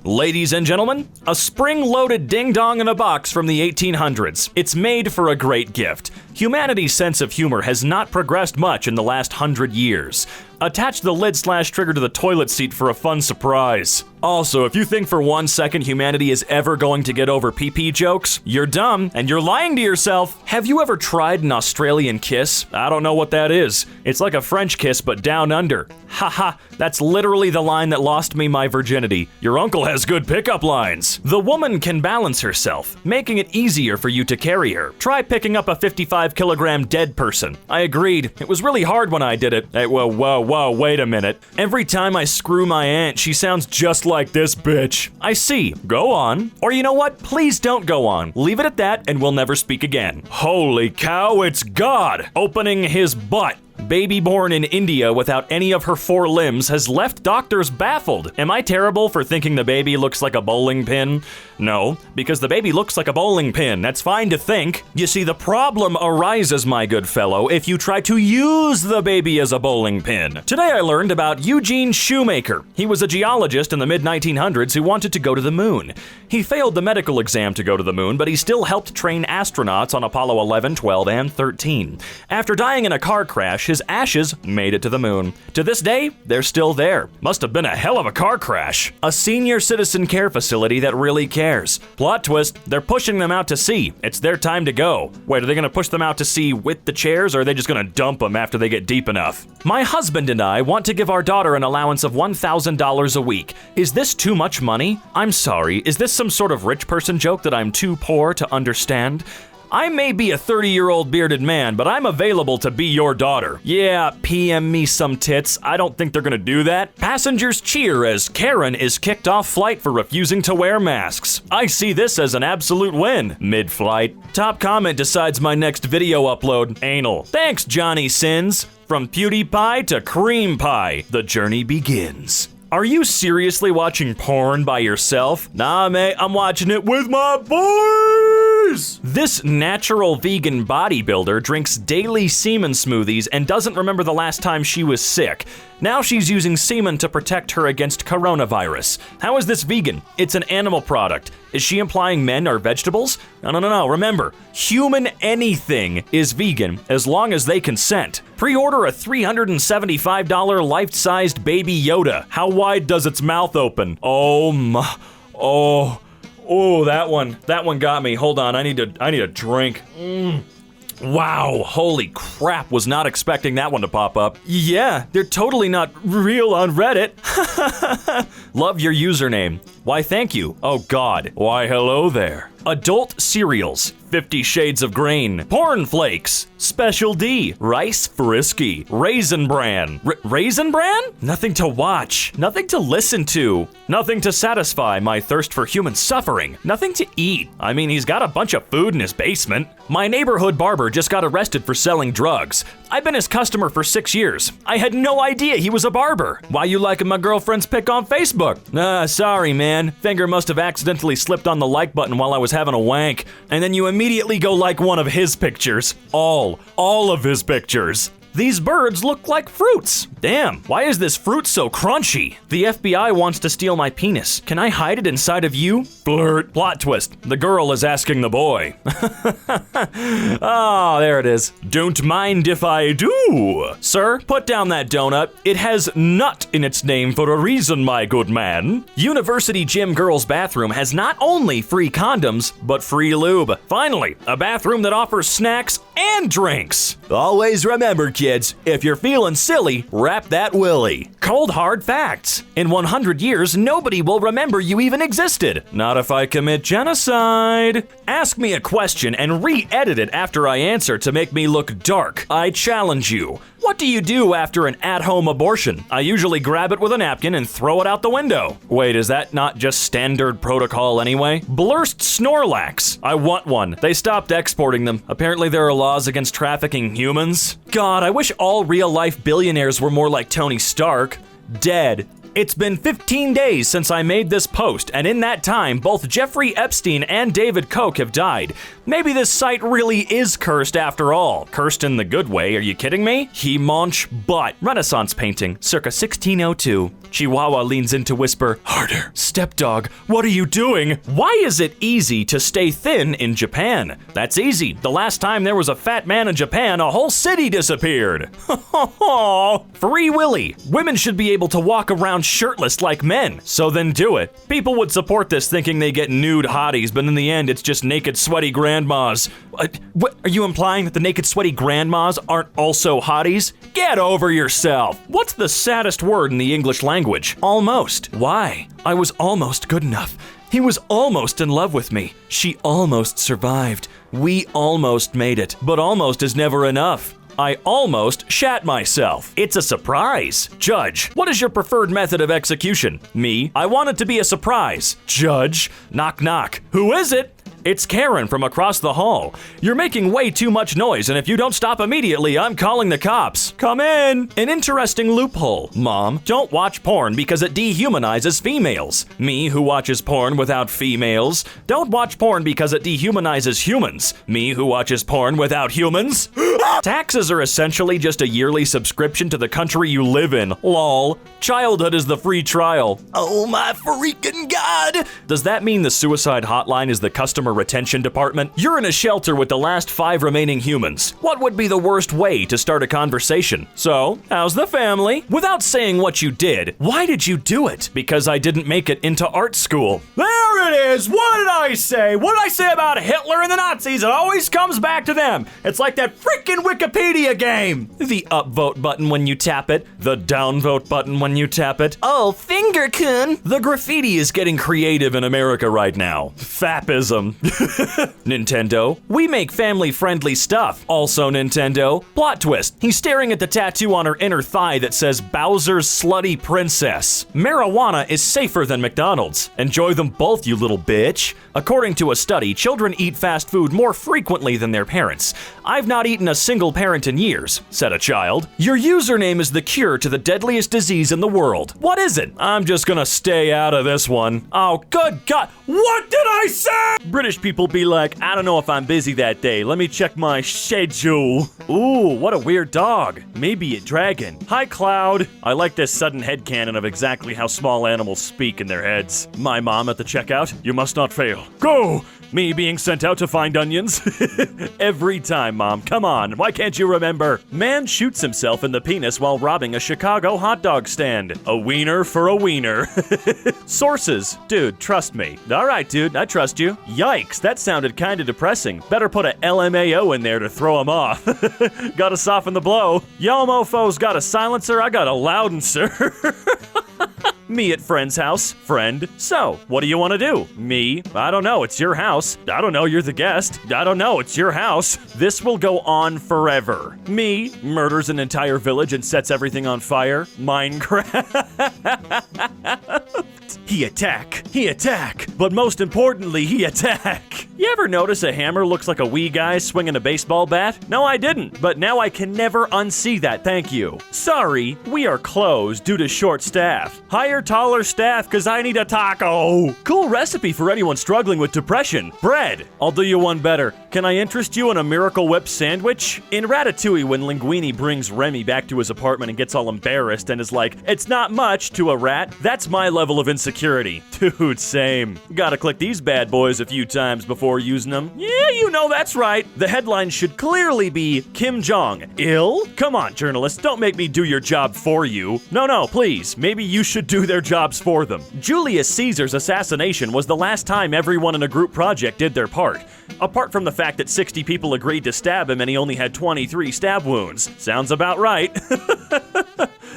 Ladies and gentlemen, a spring-loaded ding-dong in a box from the 1800s. It's made for a great gift. Humanity's sense of humor has not progressed much in the last 100 years. Attach the lid/trigger to the toilet seat for a fun surprise. Also, if you think for 1 second humanity is ever going to get over pee-pee jokes, you're dumb and you're lying to yourself. Have you ever tried an Australian kiss? I don't know what that is. It's like a French kiss but down under. Haha, that's literally the line that lost me my virginity. Your uncle has good pickup lines. The woman can balance herself, making it easier for you to carry her. Try picking up a 55-kilogram dead person. I agreed. It was really hard when I did it. Hey, whoa, wait a minute. Every time I screw my aunt, she sounds just like this bitch. I see. Go on. Or you know what? Please don't go on. Leave it at that and we'll never speak again. Holy cow, it's God opening his butt. Baby born in India without any of her 4 limbs has left doctors baffled. Am I terrible for thinking the baby looks like a bowling pin? No, because the baby looks like a bowling pin. That's fine to think. You see, the problem arises, my good fellow, if you try to use the baby as a bowling pin. Today I learned about Eugene Shoemaker. He was a geologist in the mid-1900s who wanted to go to the moon. He failed the medical exam to go to the moon, but he still helped train astronauts on Apollo 11, 12, and 13. After dying in a car crash, his ashes made it to the moon. To this day, they're still there. Must have been a hell of a car crash. A senior citizen care facility that really cares. Plot twist, they're pushing them out to sea. It's their time to go. Wait, are they gonna push them out to sea with the chairs, or are they just gonna dump them after they get deep enough? My husband and I want to give our daughter an allowance of $1,000 a week. Is this too much money? I'm sorry, is this some sort of rich person joke that I'm too poor to understand? I may be a 30-year-old bearded man, but I'm available to be your daughter. Yeah, PM me some tits. I don't think they're gonna do that. Passengers cheer as Karen is kicked off flight for refusing to wear masks. I see this as an absolute win. Mid-flight. Top comment decides my next video upload. Anal. Thanks, Johnny Sins. From PewDiePie to Cream Pie, the journey begins. Are you seriously watching porn by yourself? Nah, mate, I'm watching it with my boys! This natural vegan bodybuilder drinks daily semen smoothies and doesn't remember the last time she was sick. Now she's using semen to protect her against coronavirus. How is this vegan? It's an animal product. Is she implying men are vegetables? No. Remember, human anything is vegan as long as they consent. Pre-order a $375 life-sized Baby Yoda. How wide does its mouth open? Oh my, oh, that one got me. Hold on, I need a drink. Wow, holy crap, was not expecting that one to pop up. Yeah, they're totally not real on Reddit. Love your username. Why, thank you. Oh God. Why, hello there. Adult cereals, 50 Shades of Green, Porn Flakes, Special D, Rice Frisky, Raisin Bran. Raisin Bran? Nothing to watch, nothing to listen to, nothing to satisfy my thirst for human suffering, nothing to eat. I mean, he's got a bunch of food in his basement. My neighborhood barber just got arrested for selling drugs. I've been his customer for 6 years. I had no idea he was a barber. Why you liking my girlfriend's pic on Facebook? Sorry, man. Finger must have accidentally slipped on the like button while I was having a wank. And then you immediately go like one of his pictures. All of his pictures. These birds look like fruits. Damn, why is this fruit so crunchy? The FBI wants to steal my penis. Can I hide it inside of you? Flirt. Plot twist. The girl is asking the boy. Oh, there it is. Don't mind if I do. Sir, put down that donut. It has nut in its name for a reason, my good man. University gym girls' bathroom has not only free condoms, but free lube. Finally, a bathroom that offers snacks and drinks. Always remember, kids, if you're feeling silly, wrap that willy. Cold hard facts. In 100 years, nobody will remember you even existed. Not if I commit genocide. Ask me a question and re-edit it after I answer to make me look dark. I challenge you. What do you do after an at-home abortion? I usually grab it with a napkin and throw it out the window. Wait, is that not just standard protocol anyway? Blurst Snorlax. I want one. They stopped exporting them. Apparently there are laws against trafficking humans. God, I wish all real-life billionaires were more like Tony Stark. Dead. It's been 15 days since I made this post, and in that time, both Jeffrey Epstein and David Koch have died. Maybe this site really is cursed after all. Cursed in the good way, are you kidding me? He manch butt. Renaissance painting, circa 1602. Chihuahua leans in to whisper, harder. Stepdog, what are you doing? Why is it easy to stay thin in Japan? That's easy. The last time there was a fat man in Japan, a whole city disappeared. Free Willy. Women should be able to walk around shirtless like men. So then do it. People would support this thinking they get nude hotties, but in the end it's just naked sweaty grandmas. What, are you implying that the naked sweaty grandmas aren't also hotties? Get over yourself. What's the saddest word in the English language? Almost. Why? I was almost good enough. He was almost in love with me. She almost survived. We almost made it. But almost is never enough. I almost shat myself. It's a surprise. Judge, what is your preferred method of execution? Me, I want it to be a surprise. Judge, knock knock. Who is it? It's Karen from across the hall. You're making way too much noise, and if you don't stop immediately, I'm calling the cops. Come in. An interesting loophole. Mom, don't watch porn because it dehumanizes females. Me, who watches porn without females. Don't watch porn because it dehumanizes humans. Me, who watches porn without humans. Taxes are essentially just a yearly subscription to the country you live in. Lol. Childhood is the free trial. Oh my freaking god! Does that mean the suicide hotline is the customer retention department? You're in a shelter with the last 5 remaining humans. What would be the worst way to start a conversation? So, how's the family? Without saying what you did, why did you do it? Because I didn't make it into art school. There it is! What did I say? What did I say about Hitler and the Nazis? It always comes back to them. It's like that freaking Wikipedia game. The upvote button when you tap it. The downvote button when you tap it. Oh, fingerkun. The graffiti is getting creative in America right now. Fapism. Nintendo, we make family-friendly stuff. Also Nintendo. Plot twist, he's staring at the tattoo on her inner thigh that says Bowser's Slutty Princess. Marijuana is safer than McDonald's. Enjoy them both, you little bitch. According to a study, children eat fast food more frequently than their parents. I've not eaten a single parent in years, said a child. Your username is the cure to the deadliest disease in the world. What is it? I'm just gonna stay out of this one. Oh, good God. What did I say? British people be like, I don't know if I'm busy that day. Let me check my schedule. Ooh, what a weird dog. Maybe a dragon. Hi, Cloud. I like this sudden headcanon of exactly how small animals speak in their heads. My mom at the checkout. You must not fail. Go! Me being sent out to find onions? Every time, Mom. Come on, why can't you remember? Man shoots himself in the penis while robbing a Chicago hot dog stand. A wiener for a wiener. Sources. Dude, trust me. Alright, dude, I trust you. Yikes, that sounded kinda depressing. Better put a LMAO in there to throw him off. Gotta soften the blow. Y'all mofos got a silencer, I got a loudencer. Me at friend's house. Friend. So, what do you want to do? Me. I don't know, it's your house. I don't know, you're the guest. I don't know, it's your house. This will go on forever. Me. Murders an entire village and sets everything on fire. Minecraft. He attack, but most importantly, he attack. You ever notice a hammer looks like a wee guy swinging a baseball bat? No, I didn't, but now I can never unsee that, thank you. Sorry, we are closed due to short staff. Hire taller staff, cause I need a taco. Cool recipe for anyone struggling with depression. Bread. I'll do you one better. Can I interest you in a Miracle Whip sandwich? In Ratatouille, when Linguini brings Remy back to his apartment and gets all embarrassed and is like, it's not much to a rat, that's my level of insecurity. Dude, same. Gotta click these bad boys a few times before using them. Yeah, you know that's right. The headline should clearly be Kim Jong ill? Come on, journalists, don't make me do your job for you. No, please. Maybe you should do their jobs for them. Julius Caesar's assassination was the last time everyone in a group project did their part. Apart from the fact that 60 people agreed to stab him and he only had 23 stab wounds. Sounds about right.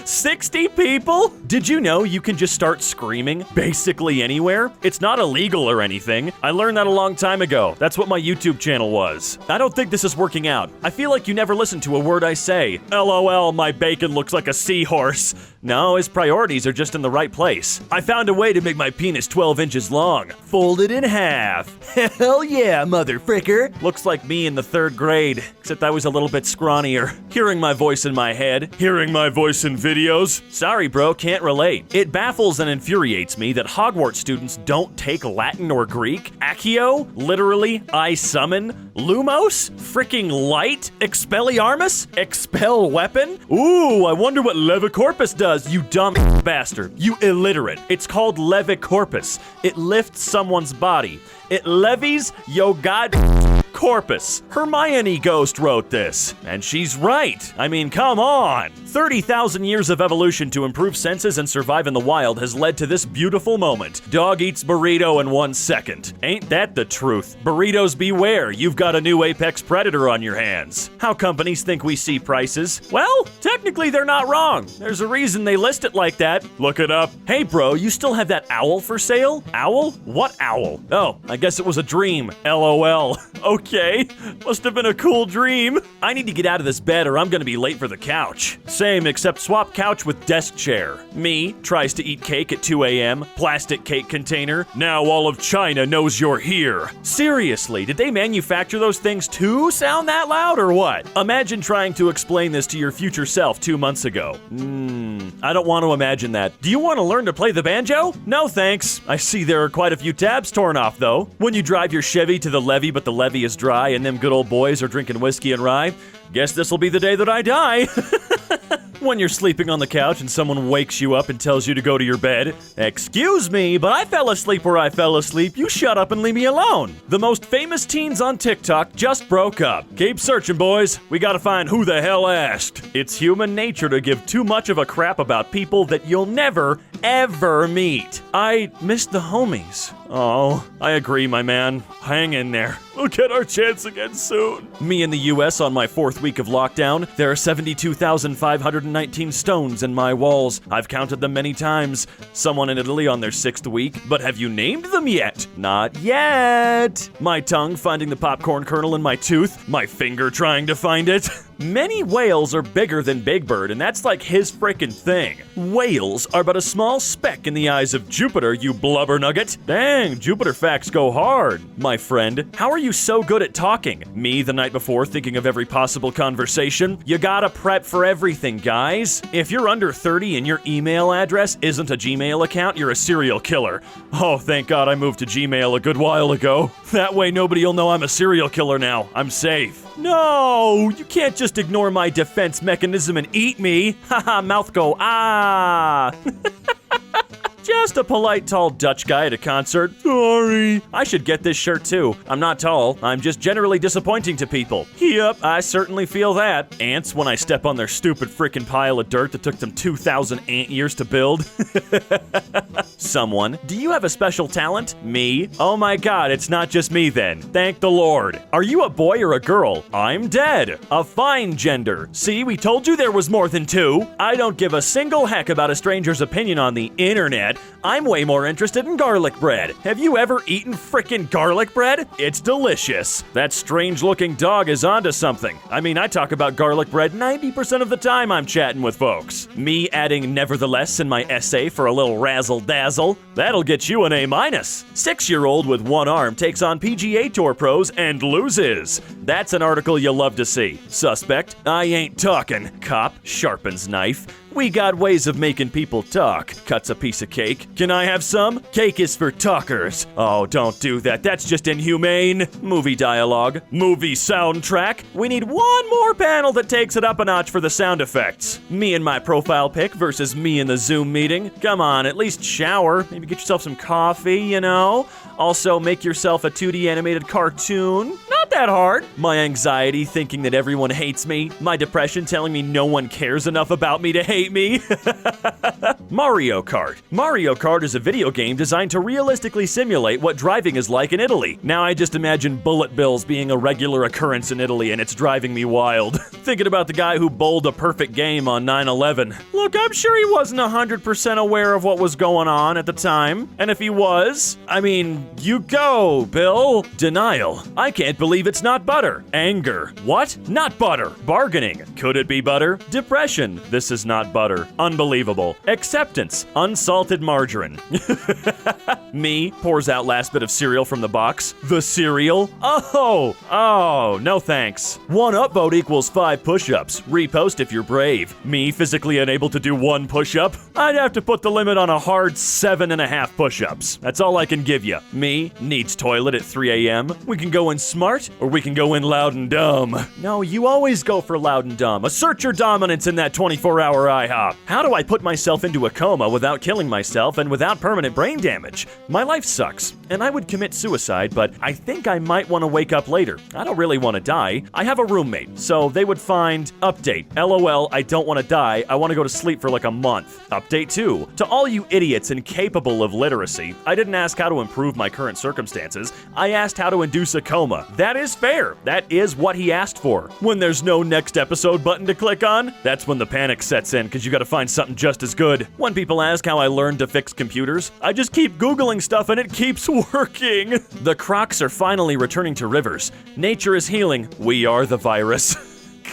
60 people? Did you know you can just start screaming basically anywhere? It's not illegal or anything. I learned that a long time ago. That's what my YouTube channel was. I don't think this is working out. I feel like you never listen to a word I say. LOL, my bacon looks like a seahorse. No, his priorities are just in the right place. I found a way to make my penis 12 inches long. Fold it in half. Hell yeah, mother fricker. Looks like me in the 3rd grade, except I was a little bit scrawnier. Hearing my voice in my head, hearing my voice in videos. Sorry bro, can't relate. It baffles and infuriates me that Hogwarts students don't take Latin or Greek. Accio, literally, I summon. Lumos, freaking light. Expelliarmus, expel weapon. Ooh, I wonder what Levicorpus does, you dumb bastard. You illiterate. It's called Levicorpus. It lifts someone's body. It levies yo god corpus. Hermione Ghost wrote this, and she's right. I mean, come on. 30,000 years of evolution to improve senses and survive in the wild has led to this beautiful moment. Dog eats burrito in 1 second. Ain't that the truth? Burritos beware, you've got a new apex predator on your hands. How companies think we see prices? Well, technically they're not wrong. There's a reason they list it like that. Look it up. Hey bro, you still have that owl for sale? Owl? What owl? Oh, I guess it was a dream. LOL. Okay, must have been a cool dream. I need to get out of this bed or I'm gonna be late for the couch. Same, except swap couch with desk chair. Me tries to eat cake at 2 a.m. Plastic cake container. Now all of China knows you're here. Seriously, did they manufacture those things to sound that loud or what? Imagine trying to explain this to your future self 2 months ago. I don't want to imagine that. Do you want to learn to play the banjo? No thanks. I see there are quite a few tabs torn off though. When you drive your Chevy to the levee but the levee is dry and them good old boys are drinking whiskey and rye, guess this'll be the day that I die. When you're sleeping on the couch and someone wakes you up and tells you to go to your bed, excuse me, but I fell asleep where I fell asleep. You shut up and leave me alone. The most famous teens on TikTok just broke up. Keep searching, boys. We gotta find who the hell asked. It's human nature to give too much of a crap about people that you'll never, ever meet. I miss the homies. Oh, I agree, my man. Hang in there. We'll get our chance again soon. Me in the US on my 4th week of lockdown. There are 72,519 stones in my walls. I've counted them many times. Someone in Italy on their 6th week. But have you named them yet? Not yet. My tongue finding the popcorn kernel in my tooth. My finger trying to find it. Many whales are bigger than Big Bird, and that's like his frickin' thing. Whales are but a small speck in the eyes of Jupiter, you blubber nugget. Dang, Jupiter facts go hard. My friend, how are you so good at talking? Me the night before thinking of every possible conversation? You gotta prep for everything, guys. If you're under 30 and your email address isn't a Gmail account, you're a serial killer. Oh, thank God I moved to Gmail a good while ago. That way nobody'll know I'm a serial killer now. I'm safe. No, you can't just ignore my defense mechanism and eat me. Haha, mouth go, ah. Just a polite, tall Dutch guy at a concert. Sorry. I should get this shirt too. I'm not tall. I'm just generally disappointing to people. Yep, I certainly feel that. Ants when I step on their stupid freaking pile of dirt that took them 2,000 ant years to build. Someone, do you have a special talent? Me? Oh my God, it's not just me then. Thank the Lord. Are you a boy or a girl? I'm dead. A fine gender. See, we told you there was more than two. I don't give a single heck about a stranger's opinion on the internet. I'm way more interested in garlic bread. Have you ever eaten frickin' garlic bread? It's delicious. That strange-looking dog is onto something. I mean, I talk about garlic bread 90% of the time I'm chatting with folks. Me adding nevertheless in my essay for a little razzle-dazzle. That'll get you an A-. 6-year-old with one arm takes on PGA Tour pros and loses. That's an article you'll love to see. Suspect, I ain't talking. Cop, sharpens knife. We got ways of making people talk. Cuts a piece of cake. Can I have some? Cake is for talkers. Oh, don't do that. That's just inhumane. Movie dialogue. Movie soundtrack. We need one more panel that takes it up a notch for the sound effects. Me and my profile pic versus me in the Zoom meeting. Come on, at least shower. Maybe get yourself some coffee, you know? Also, make yourself a 2D animated cartoon. Not that hard. My anxiety thinking that everyone hates me. My depression telling me no one cares enough about me to hate me. Mario Kart. Mario Kart is a video game designed to realistically simulate what driving is like in Italy. Now I just imagine bullet bills being a regular occurrence in Italy, and it's driving me wild. Thinking about the guy who bowled a perfect game on 9/11. Look, I'm sure he wasn't 100% aware of what was going on at the time. And if he was, I mean, you go, Bill. Denial. I can't believe it's not butter. Anger. What? Not butter. Bargaining. Could it be butter? Depression. This is not butter. Unbelievable. Acceptance. Unsalted margarine. Me pours out last bit of cereal from the box. The cereal? Oh, no thanks. 1 upvote equals 5 push-ups. Repost if you're brave. Me physically unable to do 1 push-up? I'd have to put the limit on a hard 7.5 push-ups. That's all I can give you. Me needs toilet at 3 a.m. We can go in smart, or we can go in loud and dumb. No, you always go for loud and dumb. Assert your dominance in that 24-hour IHOP. How do I put myself into a coma without killing myself and without permanent brain damage? My life sucks, and I would commit suicide, but I think I might want to wake up later. I don't really want to die. I have a roommate, so they would find update. LOL, I don't want to die. I want to go to sleep for like a month. Update 2. To all you idiots incapable of literacy, I didn't ask how to improve my current circumstances. I asked how to induce a coma. That is fair. That is what he asked for. When there's no next episode button to click on, that's when the panic sets in because you gotta find something just as good. When people ask how I learned to fix computers, I just keep Googling stuff and it keeps working. The crocs are finally returning to rivers. Nature is healing. We are the virus.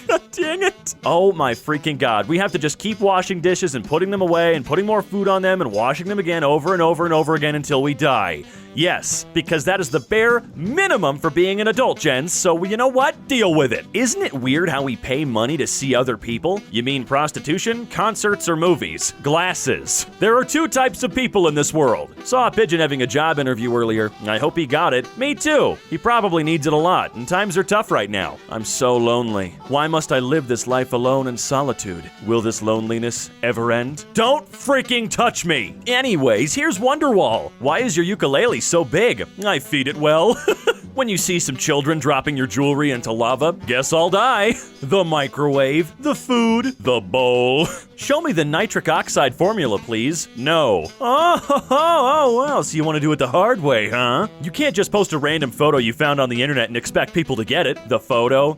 God dang it. Oh my freaking God. We have to just keep washing dishes and putting them away and putting more food on them and washing them again over and over and over again until we die. Yes, because that is the bare minimum for being an adult, Jens, so you know what? Deal with it. Isn't it weird how we pay money to see other people? You mean prostitution, concerts, or movies? Glasses. There are 2 types of people in this world. Saw a pigeon having a job interview earlier. I hope he got it. Me too. He probably needs it a lot, and times are tough right now. I'm so lonely. Why must I live this life alone in solitude? Will this loneliness ever end? Don't freaking touch me! Anyways, here's Wonderwall. Why is your ukulele so big? I feed it well. When you see some children dropping your jewelry into lava, guess I'll die. The microwave, the food, the bowl. Show me the nitric oxide formula, please. No. Oh, well, so you want to do it the hard way, huh? You can't just post a random photo you found on the internet and expect people to get it. The photo?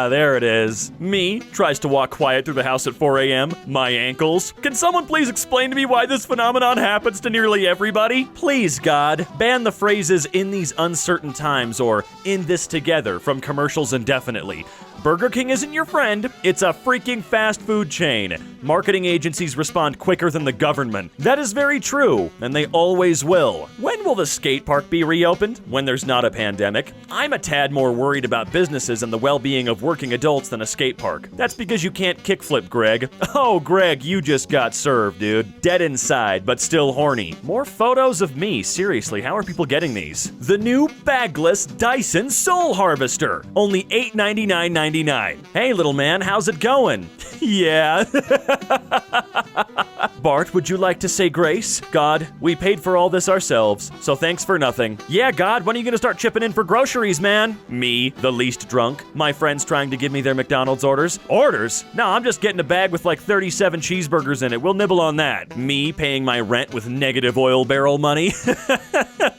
There it is. Me tries to walk quiet through the house at 4 a.m. My ankles. Can someone please explain to me why this phenomenon happens to nearly everybody? Please, God, ban the phrases "in these uncertain times" or "in this together" from commercials indefinitely. Burger King isn't your friend, it's a freaking fast food chain. Marketing agencies respond quicker than the government. That is very true, and they always will. When will the skate park be reopened? When there's not a pandemic. I'm a tad more worried about businesses and the well-being of working adults than a skate park. That's because you can't kickflip, Greg. Oh, Greg, you just got served, dude. Dead inside, but still horny. More photos of me, seriously, how are people getting these? The new bagless Dyson Soul Harvester. Only $899.99. Hey, little man, how's it going? Yeah. Bart, would you like to say grace? God, we paid for all this ourselves, so thanks for nothing. Yeah, God, when are you gonna start chipping in for groceries, man? Me, the least drunk. My friends trying to give me their McDonald's orders. Orders? No, I'm just getting a bag with like 37 cheeseburgers in it. We'll nibble on that. Me paying my rent with negative oil barrel money.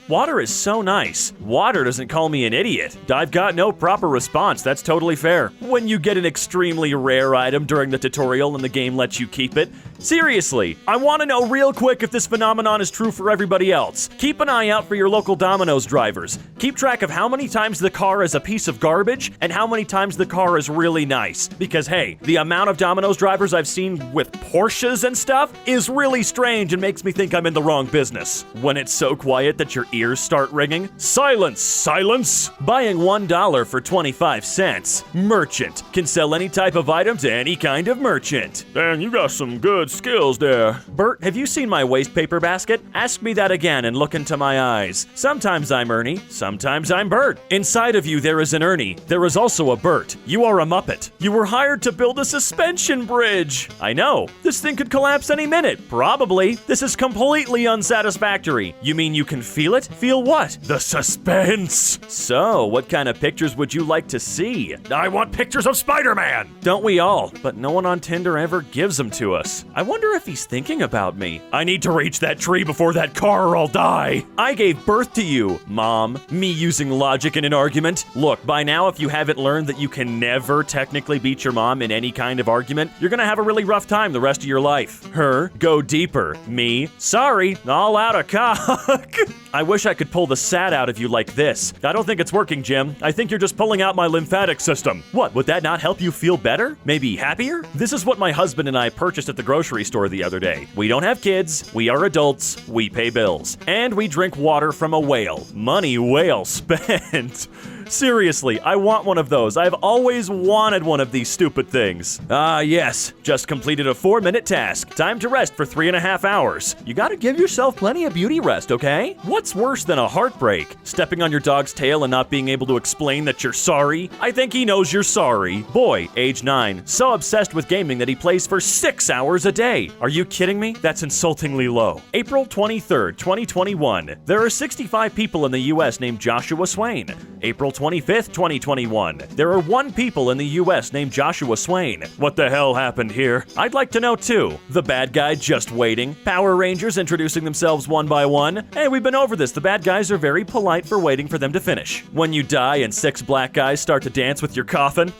Water is so nice. Water doesn't call me an idiot. I've got no proper response. That's totally fair. When you get an extremely rare item during the tutorial and the game lets you keep it. Seriously, I want to know real quick if this phenomenon is true for everybody else. Keep an eye out for your local Domino's drivers. Keep track of how many times the car is a piece of garbage and how many times the car is really nice. Because hey, the amount of Domino's drivers I've seen with Porsches and stuff is really strange and makes me think I'm in the wrong business. When it's so quiet that your ears start ringing. Silence! Silence! Buying $1 for 25 cents. Merchant can sell any type of item to any kind of merchant. Dan, you got some good skills there. Bert, have you seen my waste paper basket? Ask me that again and look into my eyes. Sometimes I'm Ernie, sometimes I'm Bert. Inside of you there is an Ernie. There is also a Bert. You are a Muppet. You were hired to build a suspension bridge. I know. This thing could collapse any minute. Probably. This is completely unsatisfactory. You mean you can feel it? Feel what? The suspense. So, what kind of pictures would you like to see? I want pictures of Spider-Man! Don't we all? But no one on Tinder ever gives them to us. I wonder if he's thinking about me. I need to reach that tree before that car or I'll die. I gave birth to you, Mom. Me using logic in an argument. Look, by now, if you haven't learned that you can never technically beat your mom in any kind of argument, you're gonna have a really rough time the rest of your life. Her, go deeper. Me, sorry, all out of cock. I wish I could pull the sat out of you like this. I don't think it's working, Jim. I think you're just pulling out my lymphatic system. What, would that not help you feel better? Maybe happier? This is what my husband and I purchased at the grocery store the other day. We don't have kids, we are adults, we pay bills, and we drink water from a whale. Money well spent. Seriously, I want one of those. I've always wanted one of these stupid things. Ah, yes. Just completed a 4-minute task. Time to rest for 3.5 hours. You gotta give yourself plenty of beauty rest, okay? What's worse than a heartbreak? Stepping on your dog's tail and not being able to explain that you're sorry? I think he knows you're sorry. Boy, age 9, so obsessed with gaming that he plays for 6 hours a day. Are you kidding me? That's insultingly low. April 23rd, 2021. There are 65 people in the US named Joshua Swain. April 25th, 2021. There are 1 people in the US named Joshua Swain. What the hell happened here? I'd like to know too. The bad guy just waiting. Power Rangers introducing themselves one by one. Hey, we've been over this. The bad guys are very polite for waiting for them to finish. When you die and 6 black guys start to dance with your coffin.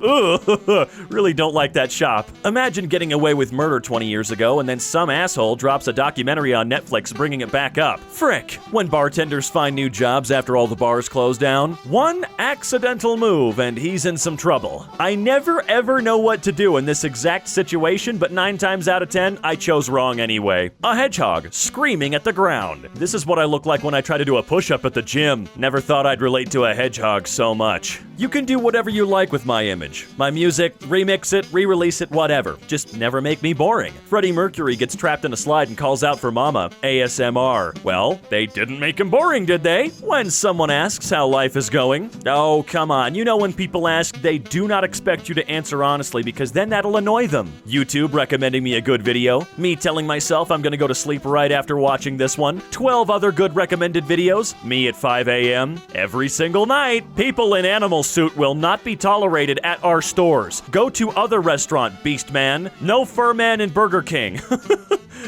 Ugh, really don't like that shop. Imagine getting away with murder 20 years ago and then some asshole drops a documentary on Netflix bringing it back up. Frick. When bartenders find new jobs after all the bars close down. One accidental move and he's in some trouble. I never ever know what to do in this exact situation, but 9 times out of 10, I chose wrong anyway. A hedgehog screaming at the ground. This is what I look like when I try to do a push-up at the gym. Never thought I'd relate to a hedgehog so much. You can do whatever you like with my image. My music, remix it, re-release it, whatever. Just never make me boring. Freddie Mercury gets trapped in a slide and calls out for mama. ASMR. Well, they didn't make him boring, did they? When someone asks how life is going. Oh, come on. You know when people ask, they do not expect you to answer honestly because then that'll annoy them. YouTube recommending me a good video. Me telling myself I'm gonna go to sleep right after watching this one. 12 other good recommended videos. Me at 5 a.m. every single night. People in animal suit will not be tolerated at our stores. Go to other restaurant, Beast Man. No Fur Man in Burger King.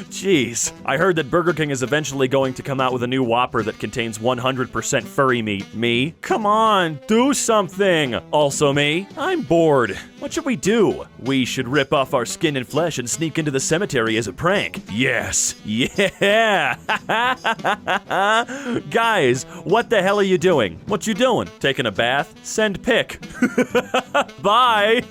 Jeez. I heard that Burger King is eventually going to come out with a new Whopper that contains 100% furry meat. Me? Come on, do something. Also me? I'm bored. What should we do? We should rip off our skin and flesh and sneak into the cemetery as a prank. Yes. Yeah. Guys, what the hell are you doing? What you doing? Taking a bath? Send pic. Bye.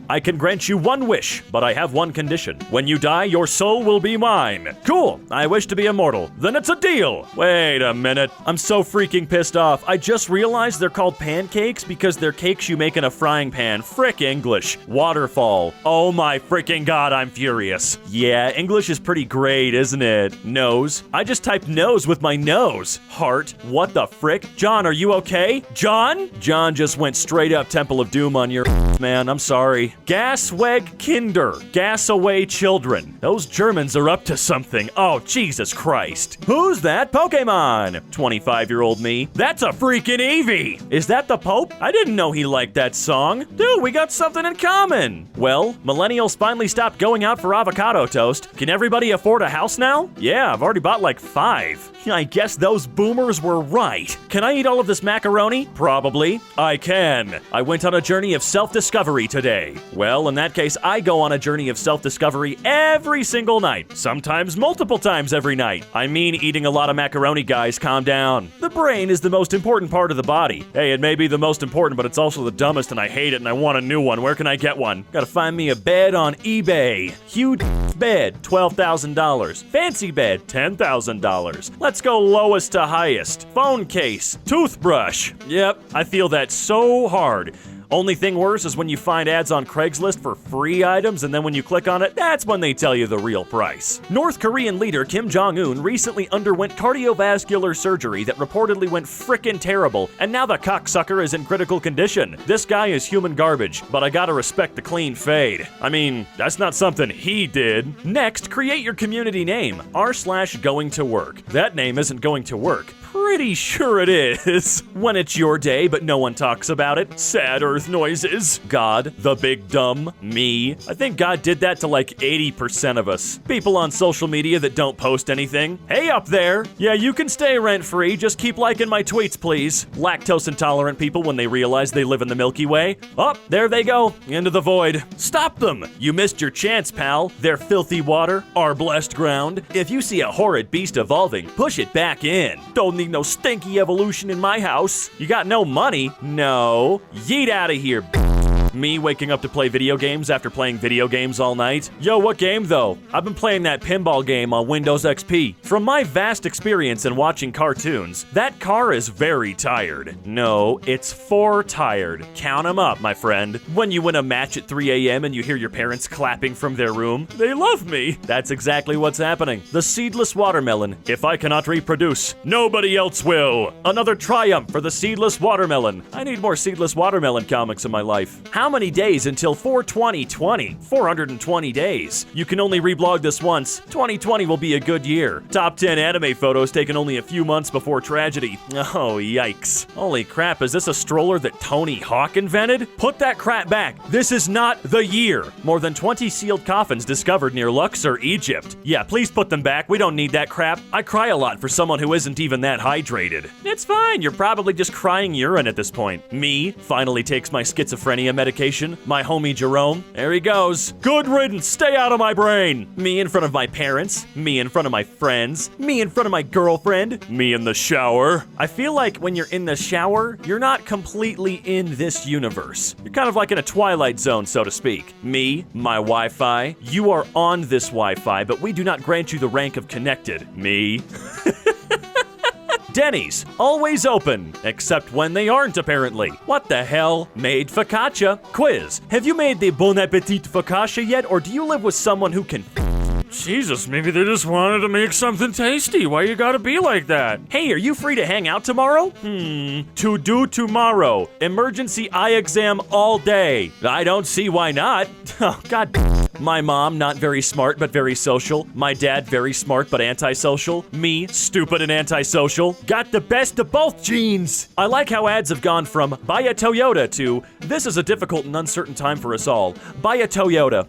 I can grant you one wish, but I have one condition. When you die, your soul will be mine. Cool. I wish to be immortal. Then it's a deal. Wait a minute. I'm so freaking pissed off. I just realized they're called pancakes because they're cakes you make in a frying pan. Frick English. Waterfall. Oh my freaking god, I'm furious. Yeah, English is pretty great, isn't it? Nose. I just typed nose with my nose. Heart. What the frick? John, are you okay? John? John just went straight up Temple of Doom on your man. I'm sorry. Gasweg Kinder. Gas away children. Those Germans are up to something. Oh, Jesus Christ. Who's that Pokemon? 25-year-old me. That's a freaking Eevee. Is that the Pope? I didn't know he liked that song. Dude, we got something in common. Well, millennials finally stopped going out for avocado toast. Can everybody afford a house now? Yeah, I've already bought like 5. I guess those boomers were right. Can I eat all of this macaroni? Probably. I can. I went on a journey of self-discovery today. Well, in that case, I go on a journey of self-discovery every single night. Sometimes multiple times every night. I mean eating a lot of macaroni, guys. Calm down. The brain is the most important part of the body. Hey, it may be the most important, but it's also the dumbest and I hate it and I want a new one. Where can I get one? Gotta find me a bed on eBay. Huge bed, $12,000. Fancy bed, $10,000. Let's go lowest to highest. Phone case, toothbrush. Yep, I feel that so hard. Only thing worse is when you find ads on Craigslist for free items, and then when you click on it, that's when they tell you the real price. North Korean leader Kim Jong-un recently underwent cardiovascular surgery that reportedly went frickin' terrible, and now the cocksucker is in critical condition. This guy is human garbage, but I gotta respect the clean fade. I mean, that's not something he did. Next, create your community name, r/going to work. That name isn't going to work. Pretty sure it is. When it's your day, but no one talks about it. Sad earth noises. God, the big dumb, me. I think God did that to like 80% of us. People on social media that don't post anything. Hey up there. Yeah, you can stay rent-free. Just keep liking my tweets, please. Lactose intolerant people when they realize they live in the Milky Way. Oh, there they go. Into the void. Stop them. You missed your chance, pal. Their filthy water, our blessed ground. If you see a horrid beast evolving, push it back in. Don't need no stinky evolution in my house. You got no money? No. Yeet out of here. Me waking up to play video games after playing video games all night. Yo, what game though? I've been playing that pinball game on Windows XP. From my vast experience in watching cartoons, that car is very tired. No, it's 4 tired. Count 'em up, my friend. When you win a match at 3 a.m. and you hear your parents clapping from their room, they love me. That's exactly what's happening. The seedless watermelon. If I cannot reproduce, nobody else will. Another triumph for the seedless watermelon. I need more seedless watermelon comics in my life. How many days until 4/20/20? 420 days. You can only reblog this once. 2020 will be a good year. Top 10 anime photos taken only a few months before tragedy. Oh, yikes. Holy crap, is this a stroller that Tony Hawk invented? Put that crap back. This is not the year. More than 20 sealed coffins discovered near Luxor, Egypt. Yeah, please put them back. We don't need that crap. I cry a lot for someone who isn't even that hydrated. It's fine. You're probably just crying urine at this point. Me finally takes my schizophrenia medication. My homie Jerome, there he goes. Good riddance, stay out of my brain. Me in front of my parents, me in front of my friends, me in front of my girlfriend, me in the shower. I feel like when you're in the shower, you're not completely in this universe. You're kind of like in a twilight zone, so to speak. Me, my Wi-Fi. You are on this Wi-Fi, but we do not grant you the rank of connected. Me. Denny's, always open, except when they aren't apparently. What the hell? Made focaccia? Quiz, have you made the Bon Appetit focaccia yet, or do you live with someone who can Jesus, maybe they just wanted to make something tasty. Why you gotta be like that? Hey, are you free to hang out tomorrow? To do tomorrow. Emergency eye exam all day. I don't see why not. Oh, God. My mom, not very smart, but very social. My dad, very smart, but antisocial. Me, stupid and antisocial. Got the best of both genes. I like how ads have gone from buy a Toyota to this is a difficult and uncertain time for us all. Buy a Toyota.